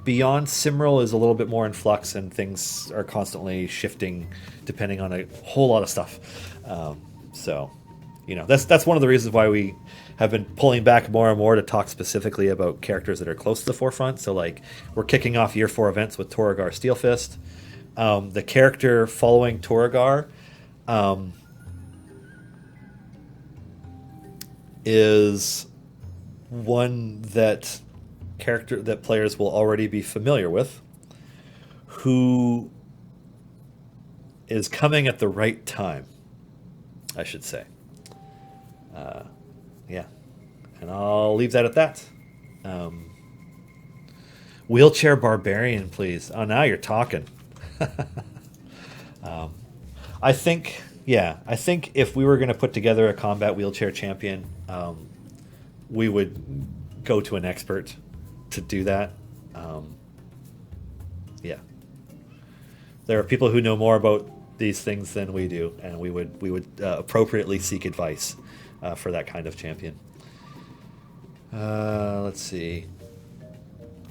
beyond Cimmeral is a little bit more in flux, and things are constantly shifting depending on a whole lot of stuff. That's one of the reasons why we have been pulling back more and more to talk specifically about characters that are close to the forefront. So, like, we're kicking off Year 4 events with Toragar Steelfist. The character following Toragar is one that players will already be familiar with, who is coming at the right time, I should say. And I'll leave that at that. Wheelchair Barbarian, please. Oh, now you're talking. I think if we were going to put together a combat wheelchair champion, we would go to an expert to do that. There are people who know more about these things than we do, and we would appropriately seek advice for that kind of champion. Let's see.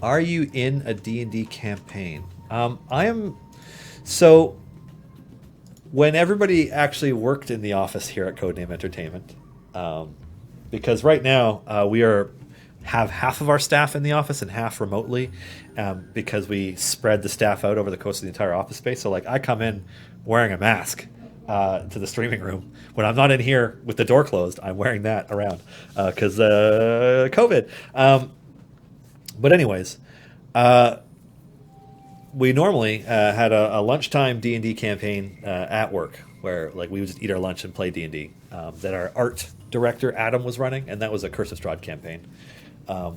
Are you in a D&D campaign? I am. So, when everybody actually worked in the office here at Codename Entertainment, because right now we have half of our staff in the office and half remotely, because we spread the staff out over the course of the entire office space. So, like, I come in wearing a mask to the streaming room. When I'm not in here with the door closed, I'm wearing that around because COVID. But anyways, we normally had a lunchtime D&D campaign at work where, like, we would just eat our lunch and play D&D that our art director Adam was running, and that was a Curse of Strahd campaign,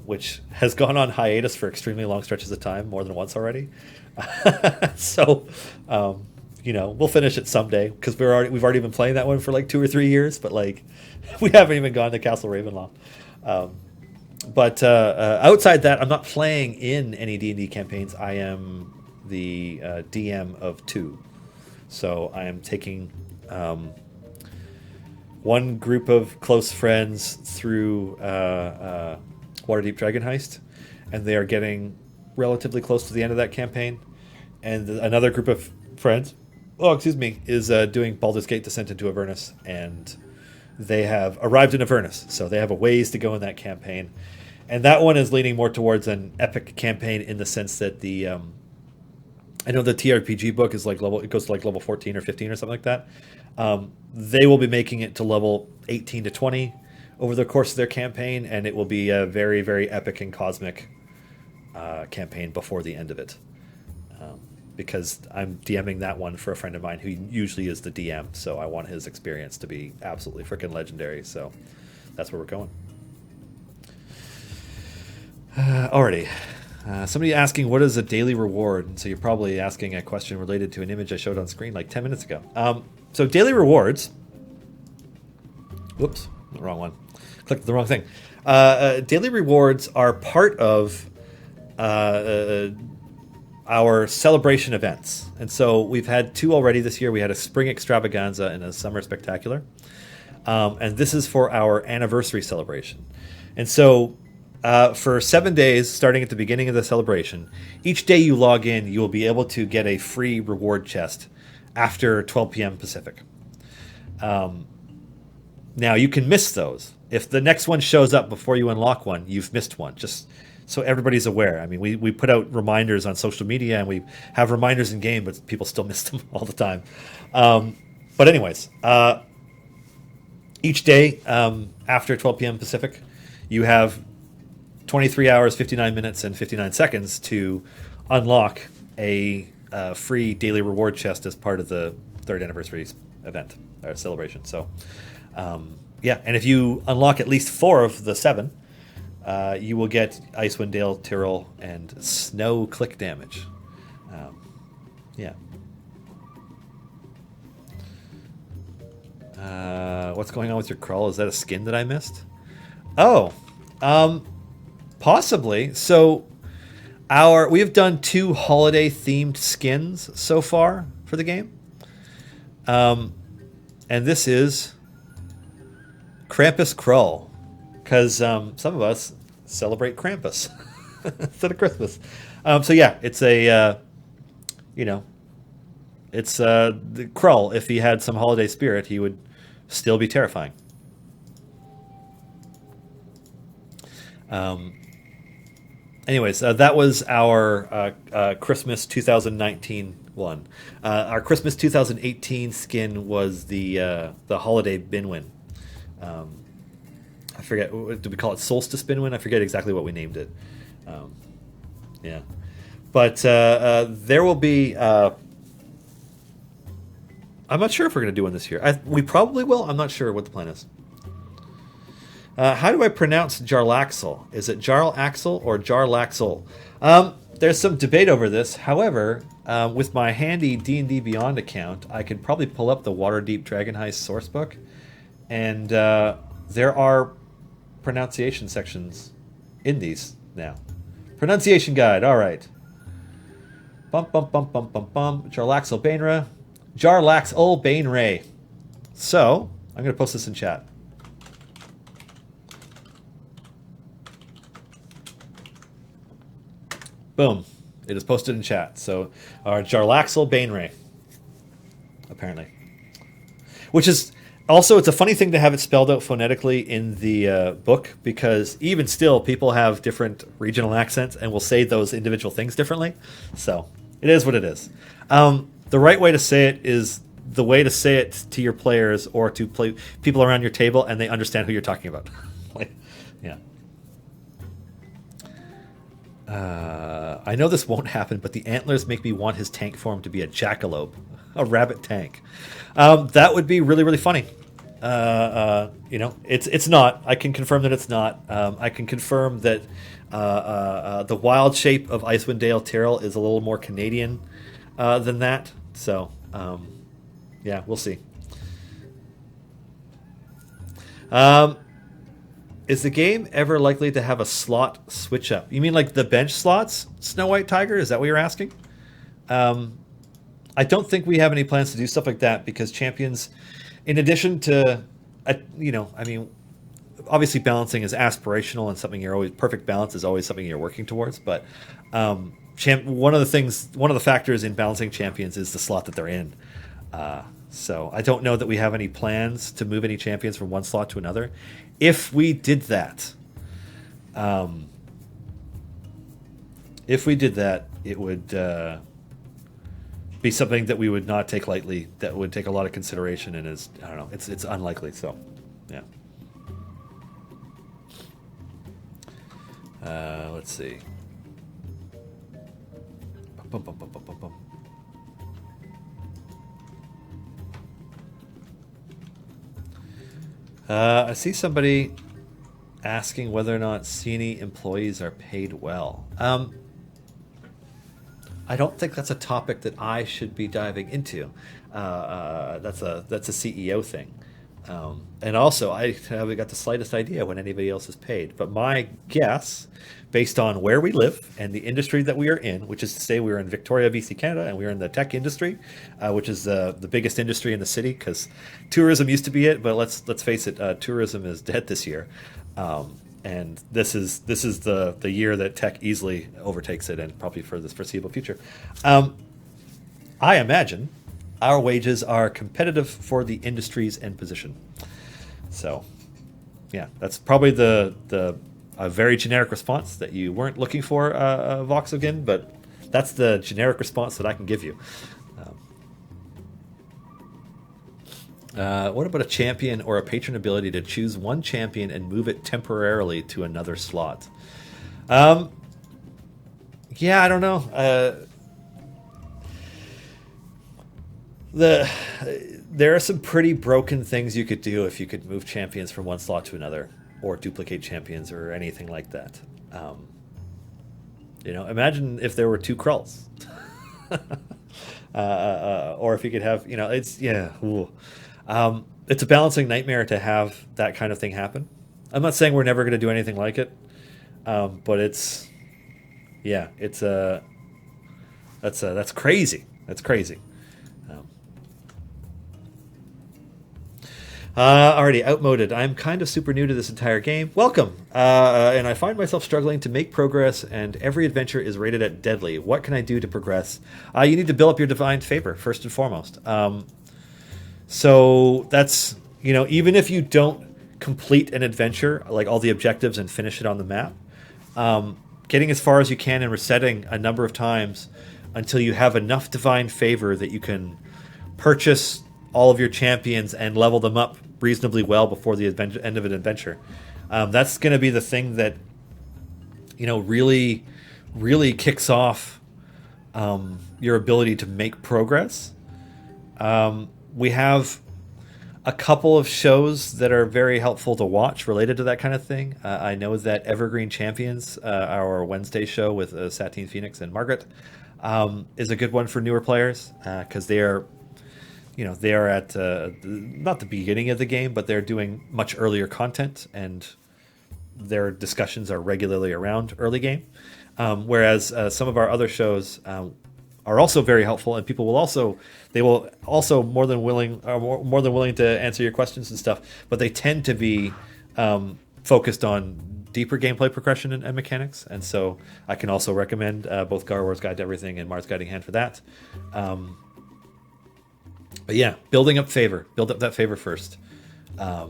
which has gone on hiatus for extremely long stretches of time, more than once already. So we'll finish it someday because we've already been playing that one for like 2 or 3 years, but like we haven't even gone to Castle Ravenloft. But outside that, I'm not playing in any D&D campaigns. I am the DM of 2, so I am taking one group of close friends through Waterdeep Dragon Heist, and they are getting relatively close to the end of that campaign. And another group of friends, is doing Baldur's Gate Descent into Avernus, and they have arrived in Avernus, so they have a ways to go in that campaign. And that one is leaning more towards an epic campaign in the sense that the I know the TRPG book is it goes to like level 14 or 15 or something like that. They will be making it to level 18 to 20 over the course of their campaign, and it will be a very, very epic and cosmic campaign before the end of it. Because I'm DMing that one for a friend of mine who usually is the DM, so I want his experience to be absolutely freaking legendary. So that's where we're going. Alrighty. Somebody asking what is a daily reward, and so you're probably asking a question related to an image I showed on screen like 10 minutes ago. So daily rewards. Whoops, the wrong one. Clicked the wrong thing. Daily rewards are part of our celebration events, and so we've had 2 already this year. We had a spring extravaganza and a summer spectacular, and this is for our anniversary celebration. And so for 7 days, starting at the beginning of the celebration, each day you log in, you will be able to get a free reward chest after 12 p.m. Pacific. Now, you can miss those. If the next one shows up before you unlock one, you've missed one, just so everybody's aware. I mean, we put out reminders on social media, and we have reminders in game, but people still miss them all the time. But anyways, each day after 12 p.m. Pacific, you have 23 hours, 59 minutes, and 59 seconds to unlock a free daily reward chest as part of the 3rd anniversary event or celebration. So, yeah, and if you unlock at least 4 of the 7, you will get Icewind Dale, Tyrrell, and Snow click damage. Yeah. What's going on with your crawl? Is that a skin that I missed? Oh, possibly. So we have done 2 holiday themed skins so far for the game. And this is Krampus Krull, because some of us celebrate Krampus instead of Christmas. So yeah, it's a it's the Krull. If he had some holiday spirit, he would still be terrifying. Anyways, that was our Christmas 2019 one. Our Christmas 2018 skin was the holiday Binwin. I forget, did we call it Solstice Binwin? I forget exactly what we named it. Yeah, but there will be. I'm not sure if we're going to do one this year. We probably will. I'm not sure what the plan is. How do I pronounce Jarlaxle? Is it Jarlaxle or Jarlaxle? There's some debate over this. However, with my handy D&D Beyond account, I could probably pull up the Waterdeep Dragon Heist sourcebook, and there are pronunciation sections in these now. Pronunciation guide. All right. Bum bum bum bum bum bum. Jarlaxle Bainra. Jarlaxle Bainray. So I'm going to post this in chat. Boom. It is posted in chat. So, our Jarlaxle Bainray, apparently. Which is also, it's a funny thing to have it spelled out phonetically in the book, because even still, people have different regional accents and will say those individual things differently. So, it is what it is. The right way to say it is the way to say it to your players or to people around your table, and they understand who you're talking about. Yeah. I know this won't happen, but the antlers make me want his tank form to be a jackalope, a rabbit tank. That would be really, really funny. It's not. I can confirm that it's not. I can confirm that the wild shape of Icewind Dale Tyrrell is a little more Canadian than that. So, yeah, we'll see. Is the game ever likely to have a slot switch up? You mean like the bench slots, Snow White Tiger? Is that what you're asking? I don't think we have any plans to do stuff like that, because champions, in addition to, obviously balancing is aspirational and something you're always, perfect balance is always something you're working towards. But one of the factors in balancing champions is the slot that they're in. So I don't know that we have any plans to move any champions from one slot to another. If we did that, it would be something that we would not take lightly. That would take a lot of consideration, and it's unlikely. So, yeah. Let's see. Bum, bum, bum, bum, bum, bum. I see somebody asking whether or not CNE employees are paid well. I don't think that's a topic that I should be diving into. That's a CEO thing. And also, I haven't got the slightest idea when anybody else is paid. But my guess, based on where we live and the industry that we are in, which is to say we're in Victoria, BC, Canada, and we're in the tech industry, which is the biggest industry in the city, because tourism used to be it, but let's face it, tourism is dead this year. And this is the year that tech easily overtakes it, and probably for this foreseeable future. I imagine our wages are competitive for the industries and position. So, yeah, that's probably the a very generic response that you weren't looking for, Vox again, but that's the generic response that I can give you. What about a champion or a patron ability to choose one champion and move it temporarily to another slot? Yeah, I don't know. There are some pretty broken things you could do if you could move champions from one slot to another, or duplicate champions, or anything like that. Imagine if there were two Krulls, or if you could have, it's yeah. Ooh. It's a balancing nightmare to have that kind of thing happen. I'm not saying we're never going to do anything like it, but that's crazy. That's crazy. Already outmoded. I'm kind of super new to this entire game. Welcome. And I find myself struggling to make progress, and every adventure is rated at deadly. What can I do to progress? You need to build up your divine favor, first and foremost. So that's, even if you don't complete an adventure, like all the objectives, and finish it on the map, getting as far as you can and resetting a number of times until you have enough divine favor that you can purchase all of your champions and level them up reasonably well before the end of an adventure. That's going to be the thing that, really, really kicks off your ability to make progress. We have a couple of shows that are very helpful to watch related to that kind of thing. I know that Evergreen Champions, our Wednesday show with Satine Phoenix and Margaret, is a good one for newer players, because they are at not the beginning of the game, but they're doing much earlier content, and their discussions are regularly around early game. Whereas some of our other shows are also very helpful, and people will also more than willing to answer your questions and stuff, but they tend to be focused on deeper gameplay progression and mechanics. And so I can also recommend both Garwar's Guide to Everything and Mars Guiding Hand for that. But yeah, build up that favor first.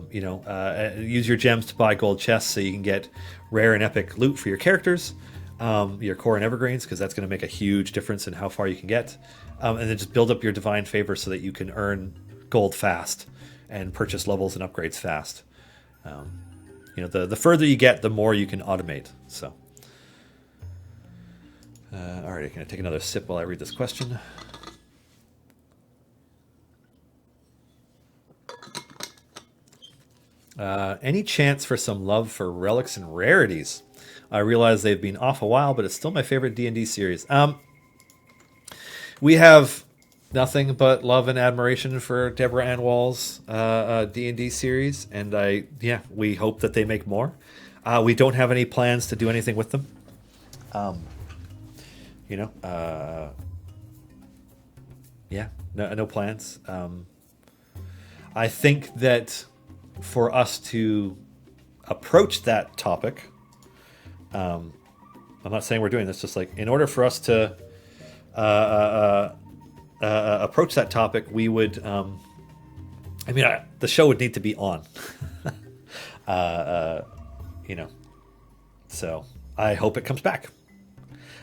Use your gems to buy gold chests so you can get rare and epic loot for your characters, your core and evergreens, because that's going to make a huge difference in how far you can get. And then just build up your divine favor so that you can earn gold fast and purchase levels and upgrades fast. The further you get, the more you can automate. So, all right, I'm going to take another sip while I read this question. Any chance for some love for relics and rarities? I realize they've been off a while, but it's still my favorite D&D series. We have nothing but love and admiration for Deborah Ann Wall's D&D series, and we hope that they make more. We don't have any plans to do anything with them. No plans. I think that for us to approach that topic, I'm not saying we're doing this, just like in order for us to approach that topic, we would, the show would need to be on, so I hope it comes back.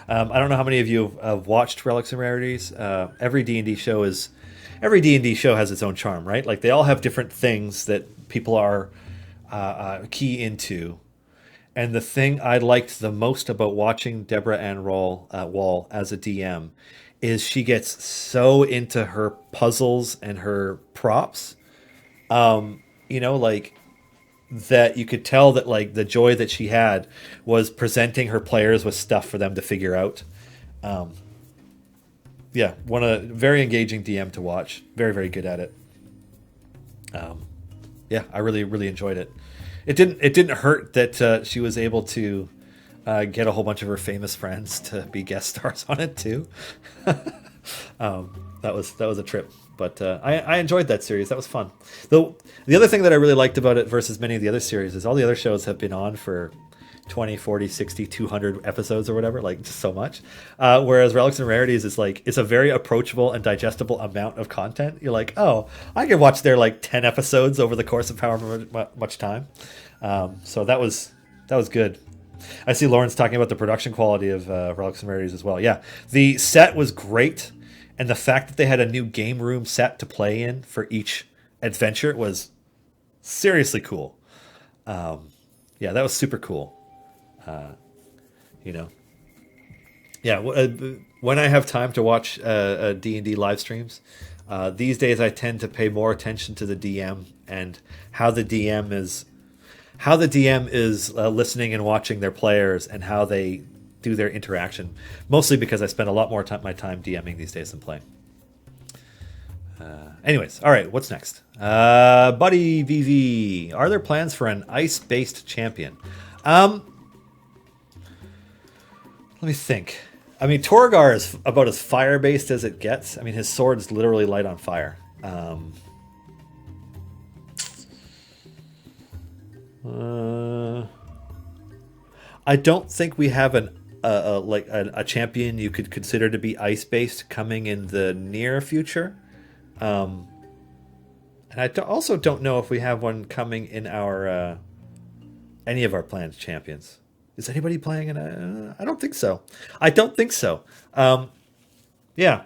I don't know how many of you have watched Relics and Rarities. Every D&D show has its own charm, right? Like they all have different things that people are key into. And the thing I liked the most about watching Deborah Ann Wall as a DM is she gets so into her puzzles and her props. Like that you could tell that like the joy that she had was presenting her players with stuff for them to figure out. yeah, one a very engaging DM to watch. Very very good at it. Um, yeah, I really really enjoyed it. It didn't hurt that she was able to get a whole bunch of her famous friends to be guest stars on it too. That was a trip, but I enjoyed that series. That was fun. Though the other thing that I really liked about it versus many of the other series is all the other shows have been on for 20, 40, 60, 200 episodes or whatever, like just so much. Whereas Relics and Rarities is like, it's a very approachable and digestible amount of content. You're like, oh, I could watch their like 10 episodes over the course of however much time. So that was good. I see Lauren's talking about the production quality of Relics and Rarities as well. Yeah, the set was great, and the fact that they had a new game room set to play in for each adventure was seriously cool. Yeah, that was super cool. You know, yeah. When I have time to watch D&D live streams, these days I tend to pay more attention to the DM and how the DM is listening and watching their players and how they do their interaction. Mostly because I spend a lot more time my time DMing these days than playing. Anyways, all right, what's next? Buddy VV, are there plans for an ice-based champion? Let me think. I mean, Torgar is about as fire-based as it gets. I mean, his sword's literally light on fire. I don't think we have a champion you could consider to be ice-based coming in the near future. And I also don't know if we have one coming in our any of our planned champions. Is anybody playing in a... I don't think so. I don't think so. Yeah.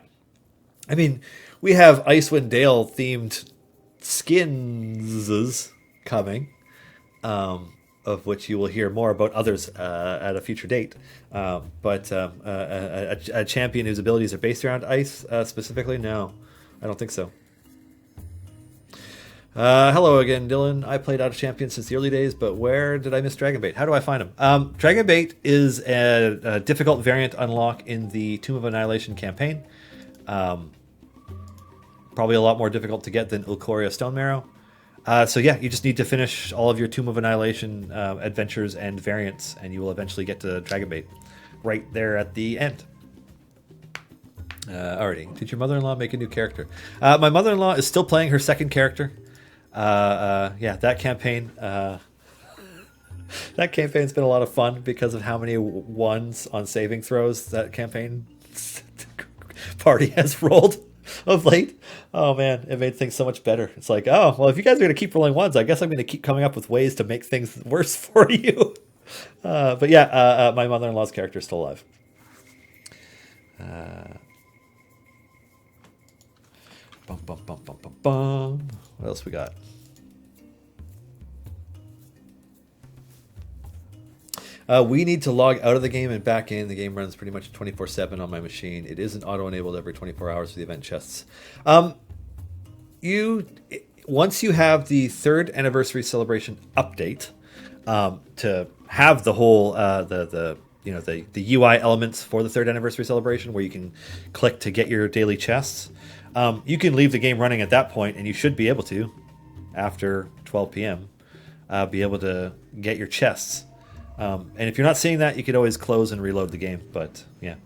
I mean, we have Icewind Dale themed skins coming, of which you will hear more about others at a future date. But a champion whose abilities are based around ice specifically, no, I don't think so. Hello again, Dylan. I played Out of Champion since the early days, but where did I miss Dragonbait? How do I find him? Dragonbait is a difficult variant unlock in the Tomb of Annihilation campaign. Probably a lot more difficult to get than Ulcoria Stone Marrow. So yeah, you just need to finish all of your Tomb of Annihilation adventures and variants, and you will eventually get to Dragonbait right there at the end. Alrighty. Did your mother-in-law make a new character? My mother-in-law is still playing her second character. Yeah, that campaign's been a lot of fun because of how many ones on saving throws that campaign party has rolled of late. Oh man, it made things so much better. It's like, oh, well, if you guys are going to keep rolling ones, I guess I'm going to keep coming up with ways to make things worse for you. But yeah, my mother-in-law's character is still alive. Bum, bum, bum, bum, bum, bum. What else we got? We need to log out of the game and back in. The game runs pretty much 24/7 on my machine. It isn't auto-enabled every 24 hours for the event chests. Once you have the 3rd anniversary celebration update, to have the whole the UI elements for the 3rd anniversary celebration, where you can click to get your daily chests. You can leave the game running at that point, and you should be able to, after 12 p.m., be able to get your chests. And if you're not seeing that, you could always close and reload the game. But yeah,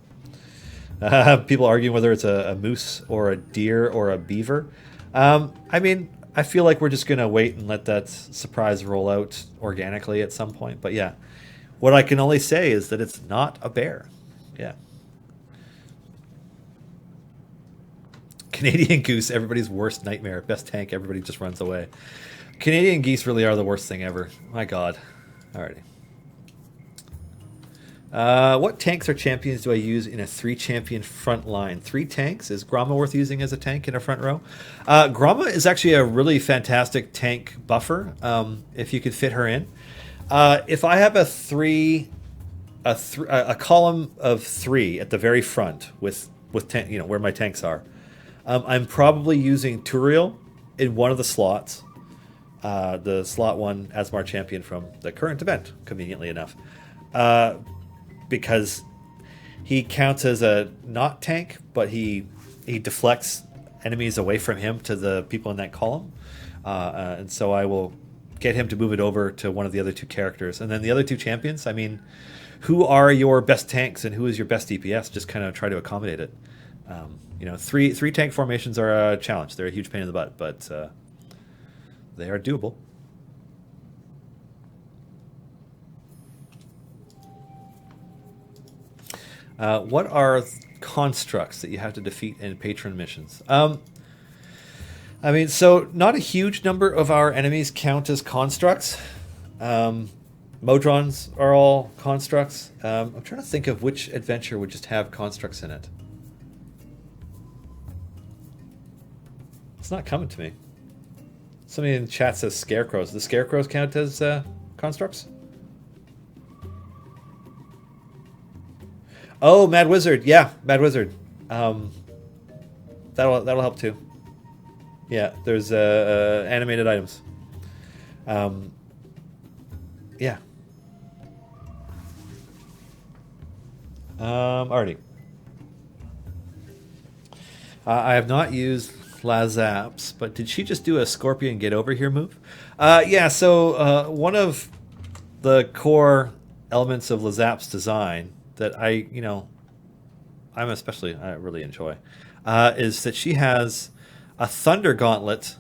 people arguing whether it's a moose or a deer or a beaver. I mean, I feel like we're just gonna wait and let that surprise roll out organically at some point. But yeah, what I can only say is that it's not a bear. Yeah. Canadian goose, everybody's worst nightmare. Best tank, everybody just runs away. Canadian geese really are the worst thing ever. My God. Alrighty. What tanks or champions do I use in a 3-champion front line? 3 tanks? Is Gromma worth using as a tank in a front row? Gromma is actually a really fantastic tank buffer, if you could fit her in. If I have a column of 3 at the very front with where my tanks are, I'm probably using Turiel in one of the slots. The slot 1 Asmar champion from the current event, conveniently enough. Because he counts as a not tank, but he deflects enemies away from him to the people in that column. And so I will get him to move it over to one of the other two characters. And then the other two champions, I mean, who are your best tanks and who is your best DPS? Just kind of try to accommodate it. Three tank formations are a challenge. They're a huge pain in the butt, but they are doable. What are constructs that you have to defeat in patron missions? I mean, so not a huge number of our enemies count as constructs. Modrons are all constructs. I'm trying to think of which adventure would just have constructs in it. It's not coming to me. Somebody in the chat says scarecrows. The scarecrows count as constructs? Oh, Mad Wizard. Yeah, Mad Wizard. That'll help too. Yeah, there's animated items. Yeah. Alrighty. I have not used Lazaps, but did she just do a Scorpion get over here move? Yeah, so one of the core elements of Lazap's design that I really enjoy is that she has a Thunder Gauntlet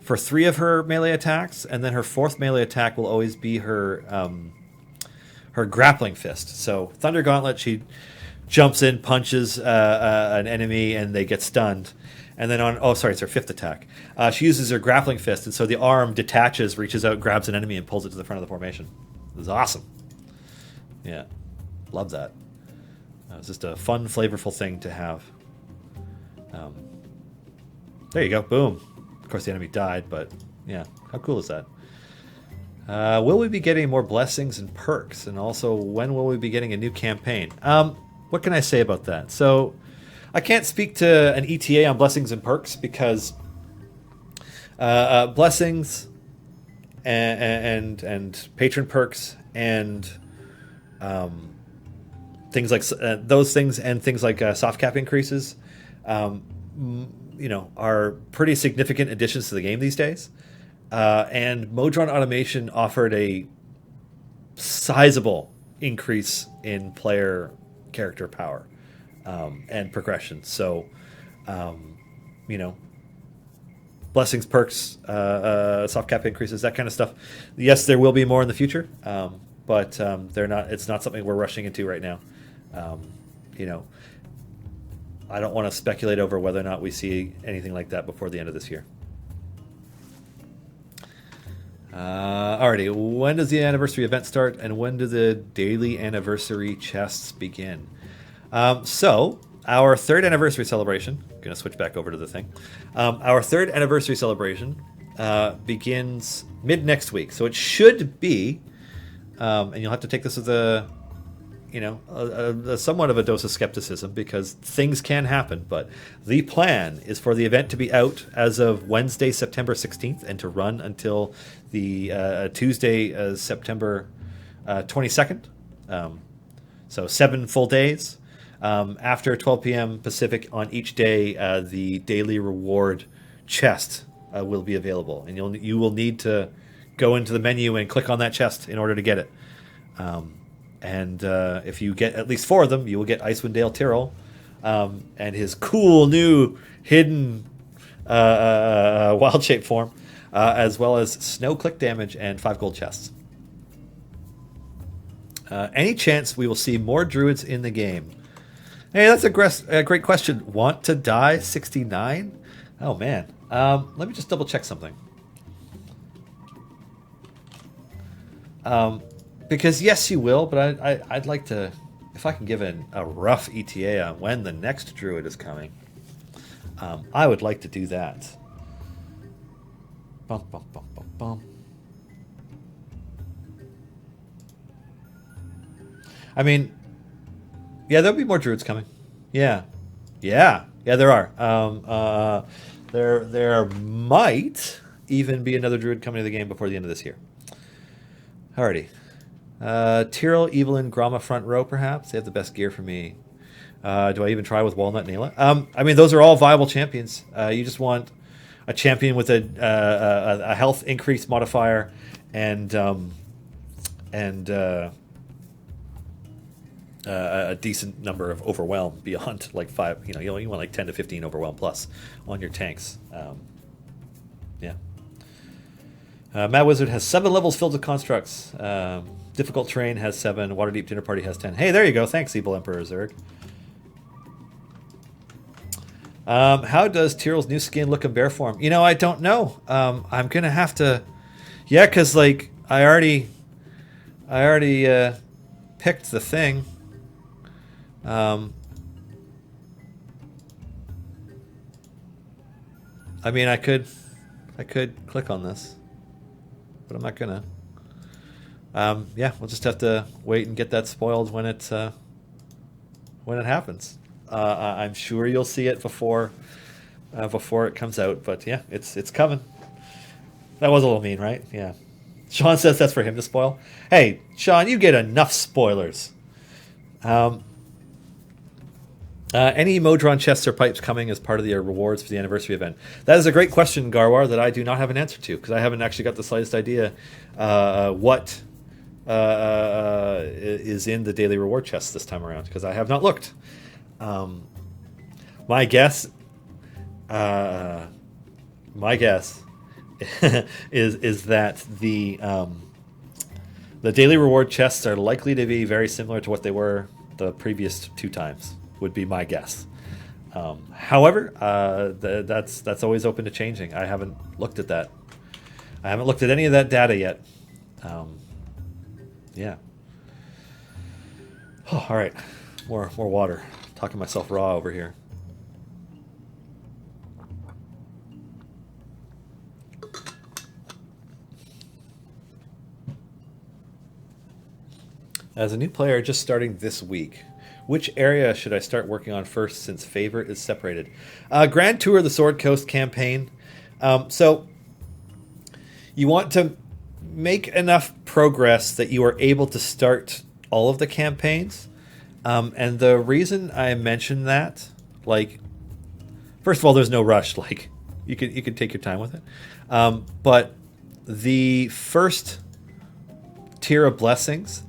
for 3 of her melee attacks, and then her 4th melee attack will always be her Grappling Fist. So Thunder Gauntlet, she jumps in, punches an enemy, and they get stunned. And then it's her 5th attack. She uses her Grappling Fist, and so the arm detaches, reaches out, grabs an enemy, and pulls it to the front of the formation. It was awesome. Yeah, love that. It was just a fun, flavorful thing to have. There you go, boom. Of course, the enemy died, but yeah, how cool is that? Will we be getting more blessings and perks? And also, when will we be getting a new campaign? What can I say about that? So, I can't speak to an ETA on blessings and perks because blessings and patron perks and things like those things and things like soft cap increases, are pretty significant additions to the game these days. And Modron Automation offered a sizable increase in player character power and progression. So, blessings, perks, soft cap increases, that kind of stuff. Yes, there will be more in the future, but they're not. It's not something we're rushing into right now. I don't want to speculate over whether or not we see anything like that before the end of this year. Alrighty, when does the anniversary event start, and when do the daily anniversary chests begin? So, our 3rd anniversary celebration, I'm going to switch back over to the thing. Our 3rd anniversary celebration begins mid-next week, so it should be, and you'll have to take this with a somewhat of a dose of skepticism because things can happen, but the plan is for the event to be out as of Wednesday, September 16th, and to run until the Tuesday, September 22nd. So 7 full days. After 12 p.m. Pacific on each day, the daily reward chest will be available, and you will need to go into the menu and click on that chest in order to get it. And if you get at least 4 of them, you will get Icewind Dale Tyrrell and his cool new hidden wild shape form, as well as snow click damage and 5 gold chests. Any chance we will see more druids in the game? Hey, that's a great question. Want to die 69? Oh, man. Let me just double check something. Because yes, you will, but I'd like to, if I can give a rough ETA on when the next druid is coming, I would like to do that. Bum, bum, bum, bum, bum. I mean, yeah, there'll be more druids coming. Yeah, there are. There might even be another druid coming to the game before the end of this year. Alrighty. Tyrrell, Evelyn, Gromma front row, perhaps. They have the best gear for me. Do I even try with Walnut Naila? I mean, those are all viable champions. You just want a champion with a health increase modifier and a decent number of overwhelm beyond like 5. You want like 10 to 15 overwhelm plus on your tanks. Yeah. Mad Wizard has 7 levels filled with constructs. Difficult Terrain has 7. Waterdeep Dinner Party has 10. Hey, there you go. Thanks, Evil Emperor Zerg. How does Tyrell's new skin look in bear form? I don't know. I'm gonna have to. Yeah, because like I already picked the thing. I mean, I could click on this, but I'm not gonna. Yeah, we'll just have to wait and get that spoiled when it happens. I'm sure you'll see it before it comes out, but yeah, it's coming. That was a little mean, right? Yeah. Sean says that's for him to spoil. Hey, Sean, you get enough spoilers. Any Modron chests or pipes coming as part of the rewards for the anniversary event? That is a great question, Garwar, that I do not have an answer to because I haven't actually got the slightest idea what is in the daily reward chests this time around because I have not looked. My guess is that the daily reward chests are likely to be very similar to what they were the previous 2 times. Would be my guess. However, that's always open to changing. I haven't looked at that. I haven't looked at any of that data yet. Yeah. Oh, all right, more water. Talking myself raw over here. As a new player just starting this week, which area should I start working on first since favor is separated? Grand Tour of the Sword Coast campaign. So you want to make enough progress that you are able to start all of the campaigns. And the reason I mention that, like, first of all, there's no rush. Like, you can take your time with it. But the first tier of blessings,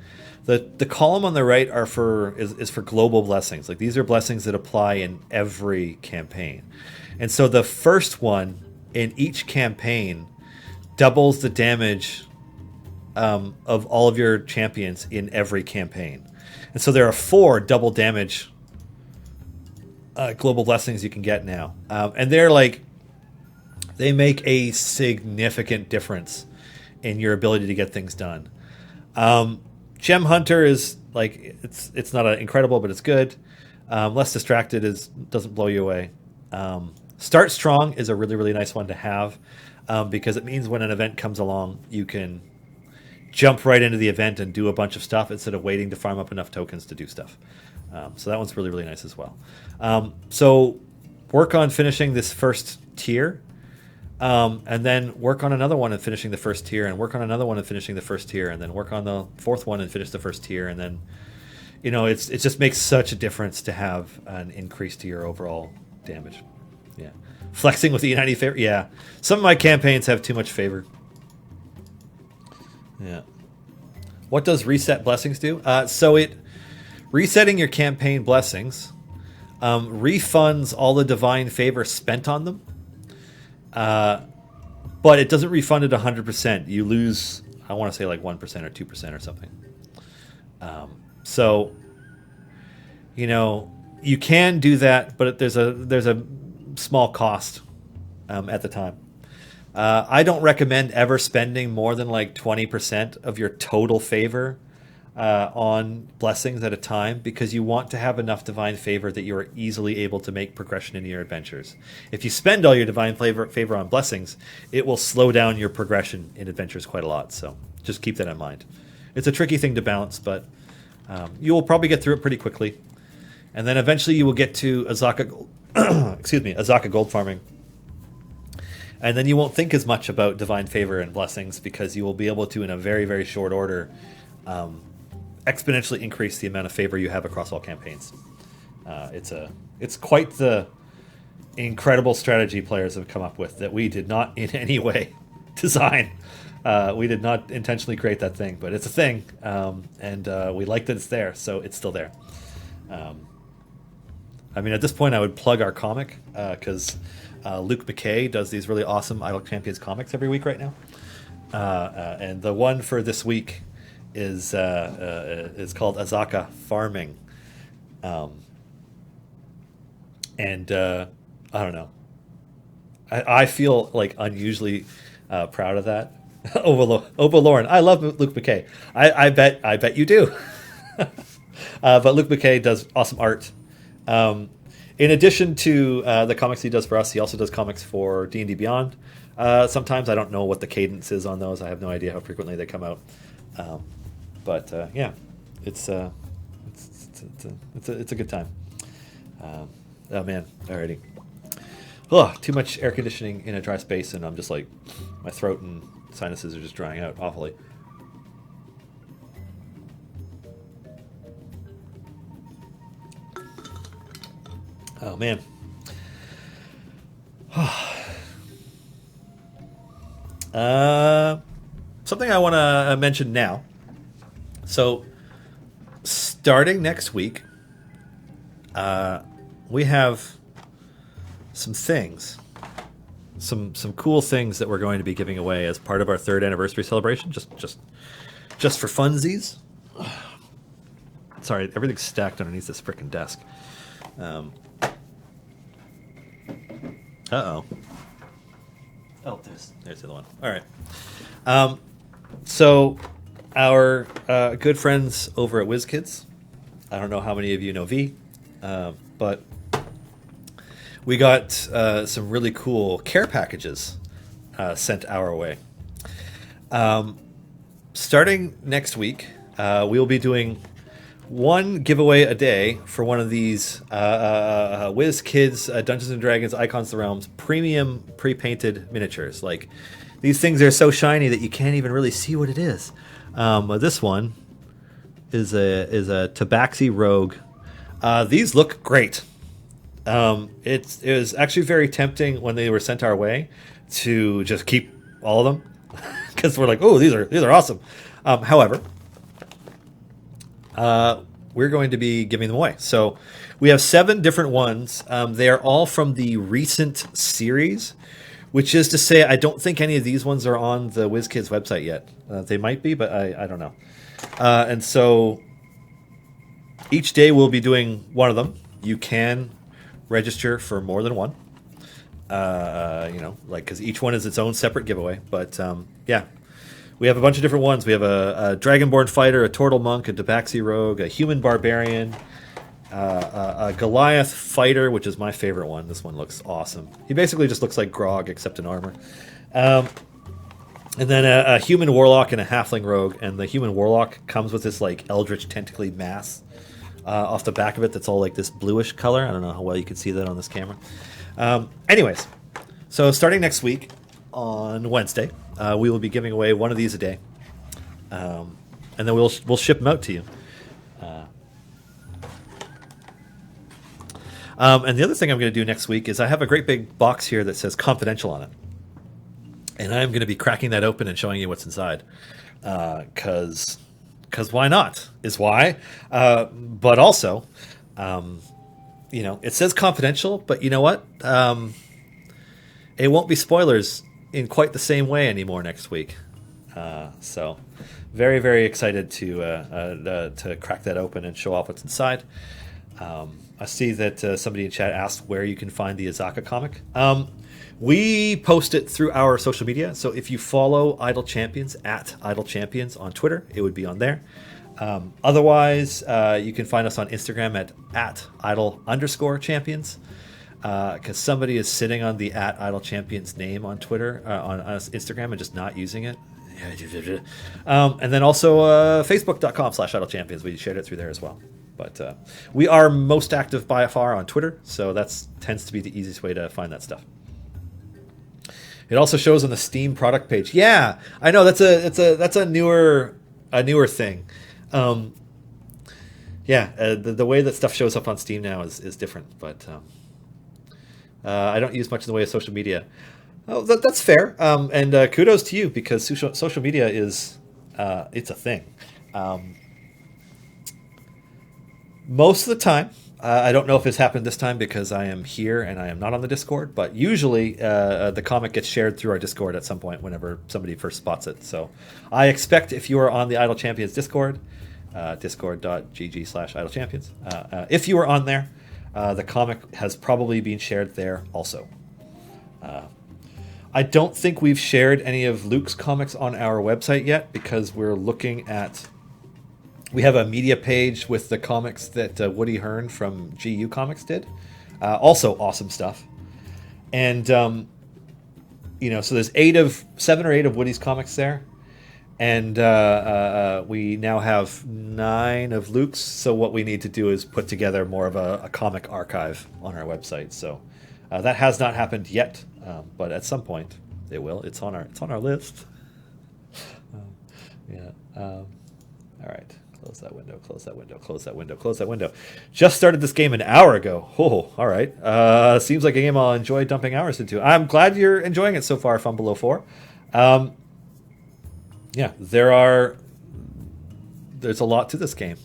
the column on the right is for global blessings. Like, these are blessings that apply in every campaign. And so the first one in each campaign doubles the damage of all of your champions in every campaign. And so there are 4 double damage global blessings you can get now. And they make a significant difference in your ability to get things done. Gem Hunter is like, it's not incredible, but it's good. Less Distracted doesn't blow you away. Start Strong is a really, really nice one to have because it means when an event comes along, you can jump right into the event and do a bunch of stuff instead of waiting to farm up enough tokens to do stuff. So that one's really, really nice as well. So work on finishing this first tier, and then work on another one and finishing the first tier, and work on another one and finishing the first tier, and then work on the 4th one and finish the first tier, and then, it just makes such a difference to have an increase to your overall damage. Yeah. Flexing with the United Favor. Yeah. Some of my campaigns have too much favor. Yeah. What does reset blessings do? Resetting your campaign blessings refunds all the divine favor spent on them, but it doesn't refund it 100%. You lose, I want to say like 1% or 2% or something. So, you can do that, but there's a small cost at the time. I don't recommend ever spending more than like 20% of your total favor on blessings at a time, because you want to have enough divine favor that you are easily able to make progression in your adventures. If you spend all your divine favor on blessings, it will slow down your progression in adventures quite a lot. So just keep that in mind. It's a tricky thing to balance, but you will probably get through it pretty quickly. And then eventually you will get to Azaka gold farming. And then you won't think as much about divine favor and blessings, because you will be able to, in a very, very short order, exponentially increase the amount of favor you have across all campaigns. It's quite the incredible strategy players have come up with that we did not in any way design. We did not intentionally create that thing, but it's a thing, and we like that it's there, so it's still there. I mean, at this point, I would plug our comic because Luke McKay does these really awesome Idle Champions comics every week right now, and the one for this week is called Azaka Farming, and I don't know. I feel like unusually proud of that. Over Lauren, I love Luke McKay. I bet you do. But Luke McKay does awesome art. In addition to the comics he does for us, he also does comics for D&D Beyond. Sometimes I don't know what the cadence is on those. I have no idea how frequently they come out. But yeah, it's a good time. Oh man, alrighty. Oh, too much air conditioning in a dry space, and I'm just like, my throat and sinuses are just drying out awfully. Oh man. Something I want to mention now. So, starting next week, we have some things, some cool things that we're going to be giving away as part of our 3rd anniversary celebration. Just for funsies. Sorry, everything's stacked underneath this frickin' desk. Uh-oh. Oh, there's the other one. All right. So our good friends over at WizKids, I don't know how many of you know V, but we got some really cool care packages sent our way. Starting next week, we will be doing one giveaway a day for one of these WizKids Dungeons & Dragons Icons of the Realms premium pre-painted miniatures. Like, these things are so shiny that you can't even really see what it is. This one is a Tabaxi Rogue. These look great. It was actually very tempting when they were sent our way to just keep all of them because we're like, oh, these are awesome. However, we're going to be giving them away. So we have 7 different ones. They are all from the recent series, which is to say I don't think any of these ones are on the WizKids website yet. They might be, but I don't know. And so each day we'll be doing one of them. You can register for more than one. Because each one is its own separate giveaway. But yeah. We have a bunch of different ones. We have a Dragonborn Fighter, a Tortle Monk, a Tabaxi Rogue, a Human Barbarian, a Goliath Fighter, which is my favorite one. This one looks awesome. He basically just looks like Grog, except in armor. And then a Human Warlock and a Halfling Rogue. And the Human Warlock comes with this like Eldritch Tentacly mass off the back of it that's all like this bluish color. I don't know how well you can see that on this camera. Anyways, so starting next week on Wednesday, we will be giving away one of these a day, and then we'll ship them out to you. And the other thing I'm going to do next week is I have a great big box here that says confidential on it, and I'm going to be cracking that open and showing you what's inside, because why not is why, but also, it says confidential, but you know what, it won't be spoilers in quite the same way anymore next week. So very, very excited to crack that open and show off what's inside. I see that somebody in chat asked where you can find the Azaka comic. We post it through our social media. So if you follow Idle Champions at Idle Champions on Twitter, it would be on there. Otherwise, you can find us on Instagram at Idle_Champions. Because somebody is sitting on the at Idle Champions name on Twitter, on Instagram, and just not using it. And then also Facebook.com/Idle Champions. We shared it through there as well. But we are most active by far on Twitter, so that tends to be the easiest way to find that stuff. It also shows on the Steam product page. Yeah, I know that's a newer thing. Yeah, the way that stuff shows up on Steam now is different, but I don't use much in the way of social media. Oh, that's fair, and kudos to you because social media is it's a thing. Um, Most of the time, I don't know if it's happened this time because I am here and I am not on the Discord, but usually the comic gets shared through our Discord at some point whenever somebody first spots it. So I expect if you are on the Idle Champions Discord, discord.gg/idlechampions, if you are on there, the comic has probably been shared there also. I don't think we've shared any of Luke's comics on our website yet because we're looking at. We have a media page with the comics that Woody Hearn from GU Comics did. Also awesome stuff. And, so there's 7 or 8 of Woody's comics there. And we now have 9 of Luke's. So what we need to do is put together more of a comic archive on our website. So that has not happened yet, but at some point it will. It's on our list. All right. Close that window, close that window, close that window, close that window. Just started this game an hour ago. Oh, all right. Seems like a game I'll enjoy dumping hours into. I'm glad you're enjoying it so far, Fun Below 4. Yeah, there's a lot to this game.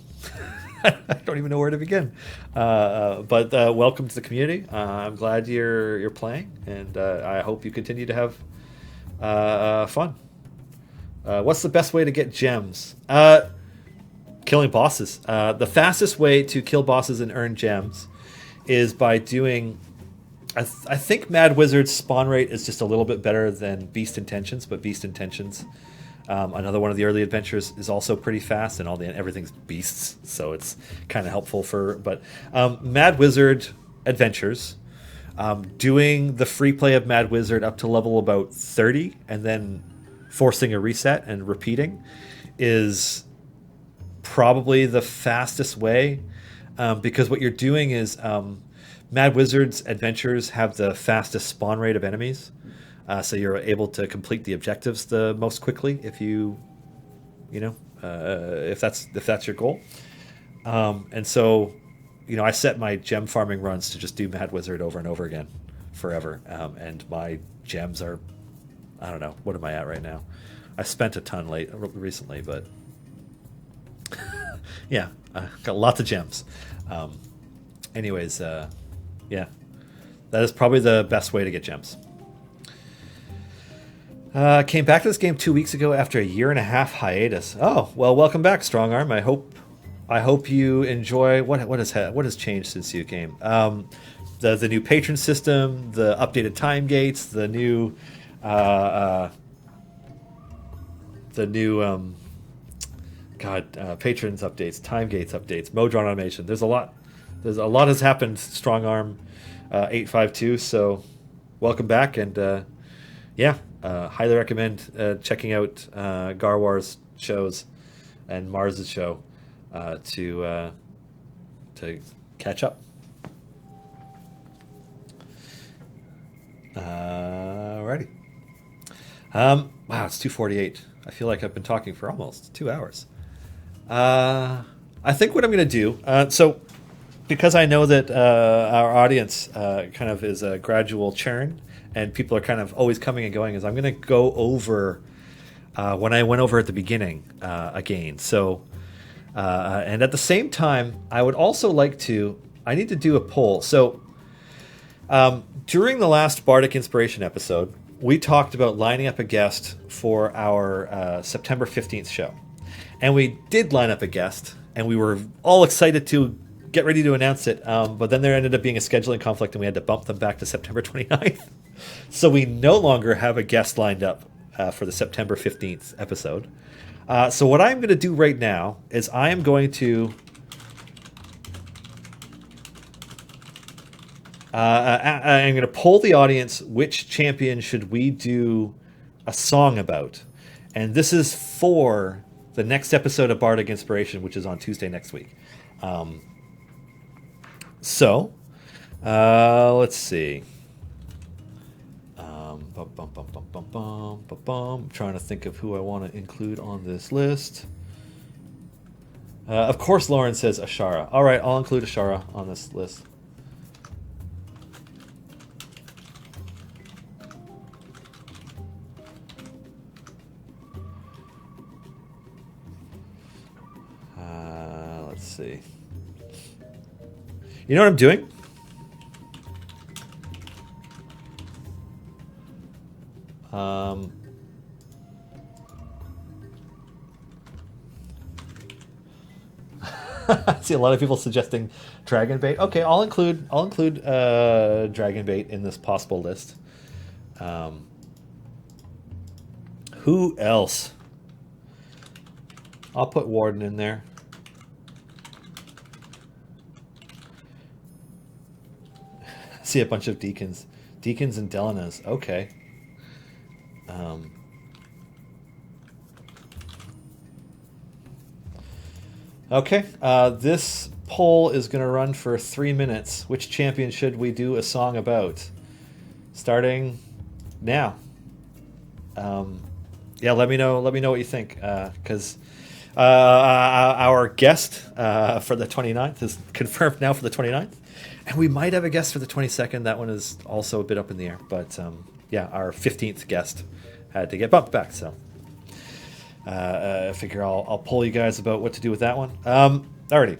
I don't even know where to begin. But welcome to the community. I'm glad you're playing, and I hope you continue to have fun. What's the best way to get gems? Killing bosses. The fastest way to kill bosses and earn gems is by doing. I think Mad Wizard's spawn rate is just a little bit better than Beast Intentions, but Beast Intentions, another one of the early adventures, is also pretty fast, and everything's beasts, so it's kind of helpful for. But Mad Wizard adventures, doing the free play of Mad Wizard up to level about 30, and then forcing a reset and repeating, is probably the fastest way, because what you're doing is Mad Wizard's adventures have the fastest spawn rate of enemies, so you're able to complete the objectives the most quickly if if that's your goal. And so, I set my gem farming runs to just do Mad Wizard over and over again forever, and my gems are, I don't know, what am I at right now? I spent a ton recently, but yeah, got lots of gems. Anyways, yeah, that is probably the best way to get gems. Came back to this game 2 weeks ago after a 1.5-year hiatus. Oh, well, welcome back, Strongarm. I hope you enjoy what has changed since you came. The new patron system, the updated time gates, the new patrons updates, time gates updates, Modron automation. There's a lot has happened. Strongarm 852. So welcome back, and highly recommend checking out Garwar's shows and Mars's show to catch up. Alrighty. Wow, it's 2:48. I feel like I've been talking for almost 2 hours. I think what I'm going to do, so because I know that our audience kind of is a gradual churn and people are kind of always coming and going, is I'm going to go over when I went over at the beginning again. So, and at the same time, I would also like I need to do a poll. So during the last Bardic Inspiration episode, we talked about lining up a guest for our September 15th show. And we did line up a guest, and we were all excited to get ready to announce it. But then there ended up being a scheduling conflict, and we had to bump them back to September 29th. So we no longer have a guest lined up for the September 15th episode. So what I'm going to do right now is I am going to I'm going to poll the audience which champion should we do a song about. And this is for the next episode of Bardic Inspiration, which is on Tuesday next week. Let's see. I'm trying to think of who I want to include on this list. Of course, Lauren says Ashara. All right, I'll include Ashara on this list. Let's see. You know what I'm doing? I see a lot of people suggesting dragon bait. Okay, I'll include dragon bait in this possible list. Who else? I'll put Warden in there. See a bunch of deacons and Delanas. Okay. Okay, this poll is going to run for 3 minutes. Which champion should we do a song about? Starting now. Yeah, let me know what you think, because our guest for the 29th is confirmed now for the 29th, and we might have a guest for the 22nd. That one is also a bit up in the air, but yeah, our 15th guest had to get bumped back, so I figure I'll poll you guys about what to do with that one. Alrighty.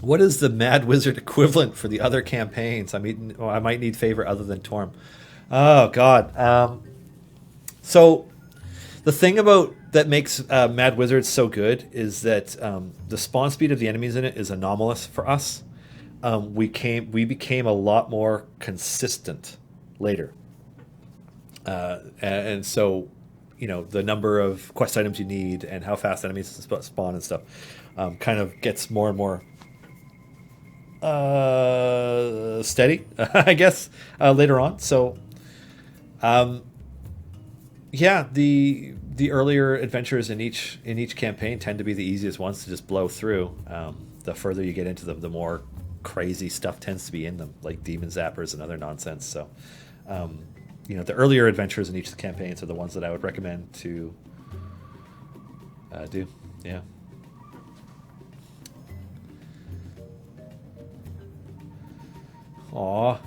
What is the Mad Wizard equivalent for the other campaigns? I might need favor other than Torm. Oh God. So the thing about that makes Mad Wizard so good is that the spawn speed of the enemies in it is anomalous for us. We became a lot more consistent later, and so the number of quest items you need and how fast enemies spawn and stuff kind of gets more and more steady, I guess, later on. So, yeah, the earlier adventures in each campaign tend to be the easiest ones to just blow through. The further you get into them, the more crazy stuff tends to be in them, like demon zappers and other nonsense. So, the earlier adventures in each of the campaigns are the ones that I would recommend to do. Yeah. Aw.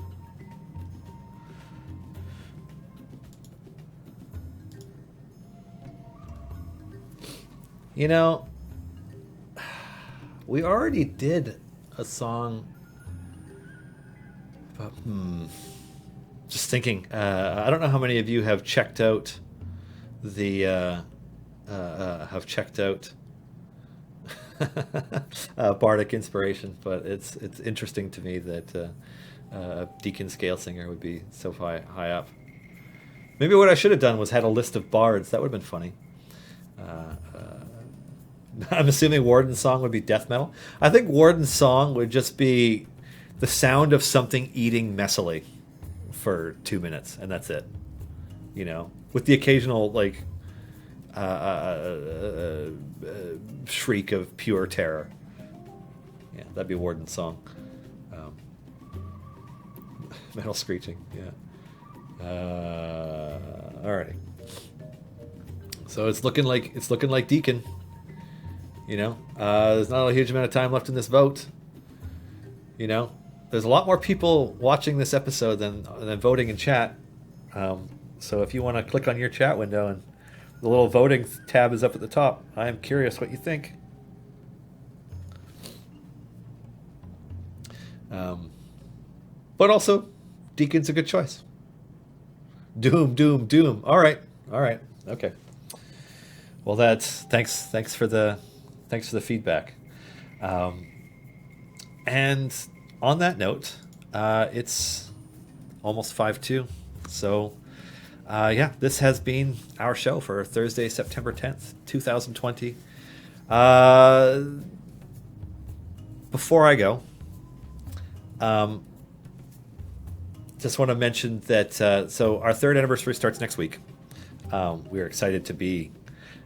We already did a song, but just thinking. I don't know how many of you have checked out the Bardic Inspiration, but it's interesting to me that Deacon Scale Singer would be so high up. Maybe what I should have done was had a list of bards. That would have been funny. I'm assuming Warden's song would be death metal. I think Warden's song would just be the sound of something eating messily for 2 minutes, and that's it. With the occasional shriek of pure terror. Yeah, that'd be Warden's song. Metal screeching. Yeah. Alrighty. So it's looking like Deacon. There's not a huge amount of time left in this vote. There's a lot more people watching this episode than voting in chat. So if you want to click on your chat window, and the little voting tab is up at the top, I am curious what you think. But also, Deacon's a good choice. Doom. All right. Okay. Well, thanks for the feedback. And on that note, it's almost 5:02. So, yeah, this has been our show for Thursday, September 10th, 2020. Before I go, just want to mention that so our third anniversary starts next week. We're excited to be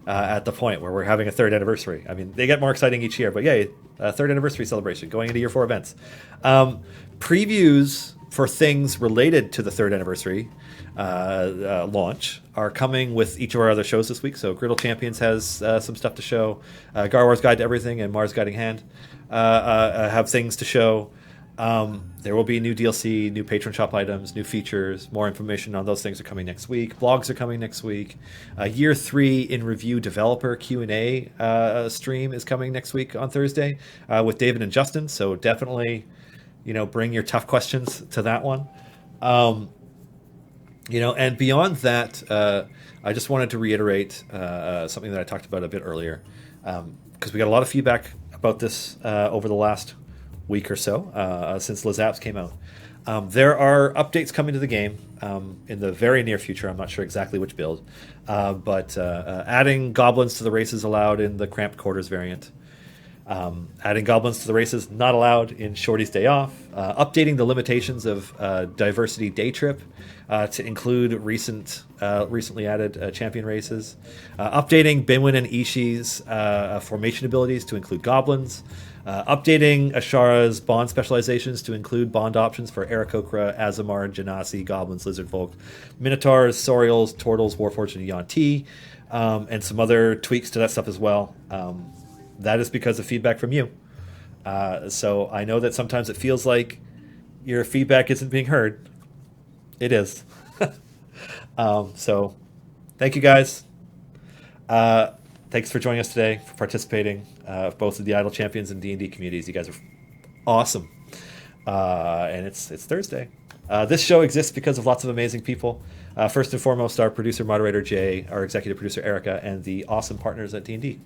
at the point where we're having a third anniversary. I mean, they get more exciting each year, but yeah, third anniversary celebration going into year 4 events. Previews for things related to the third anniversary launch are coming with each of our other shows this week. So Griddle Champions has some stuff to show. Gar Wars Guide to Everything and Mars Guiding Hand have things to show. There will be new DLC, new Patron Shop items, new features. More information on those things are coming next week. Blogs are coming next week. Year 3 in Review Developer Q&A stream is coming next week on Thursday with David and Justin. So definitely, bring your tough questions to that one. And beyond that, I just wanted to reiterate something that I talked about a bit earlier, because we got a lot of feedback about this over the last week or so since Les Apps came out. There are updates coming to the game in the very near future. I'm not sure exactly which build, but adding goblins to the races allowed in the cramped quarters variant. Adding goblins to the races not allowed in Shorty's Day Off. Updating the limitations of Diversity Day Trip to include recently added champion races. Updating Binwin and Ishi's formation abilities to include goblins. Updating Ashara's bond specializations to include bond options for Aarakocra, Azamar, Genasi, Goblins, Lizardfolk, Minotaurs, Sorials, Tortles, Warforged, and Yuan-Ti, and some other tweaks to that stuff as well. That is because of feedback from you. So I know that sometimes it feels like your feedback isn't being heard. It is. So thank you guys. Thanks for joining us today, for participating, both of the Idle Champions and D&D communities. You guys are awesome. And it's Thursday. This show exists because of lots of amazing people. First and foremost, our producer, moderator, Jay, our executive producer, Erica, and the awesome partners at D&D.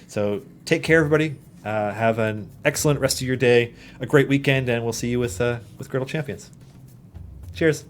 So take care, everybody. Have an excellent rest of your day, a great weekend, and we'll see you with Griddle Champions. Cheers.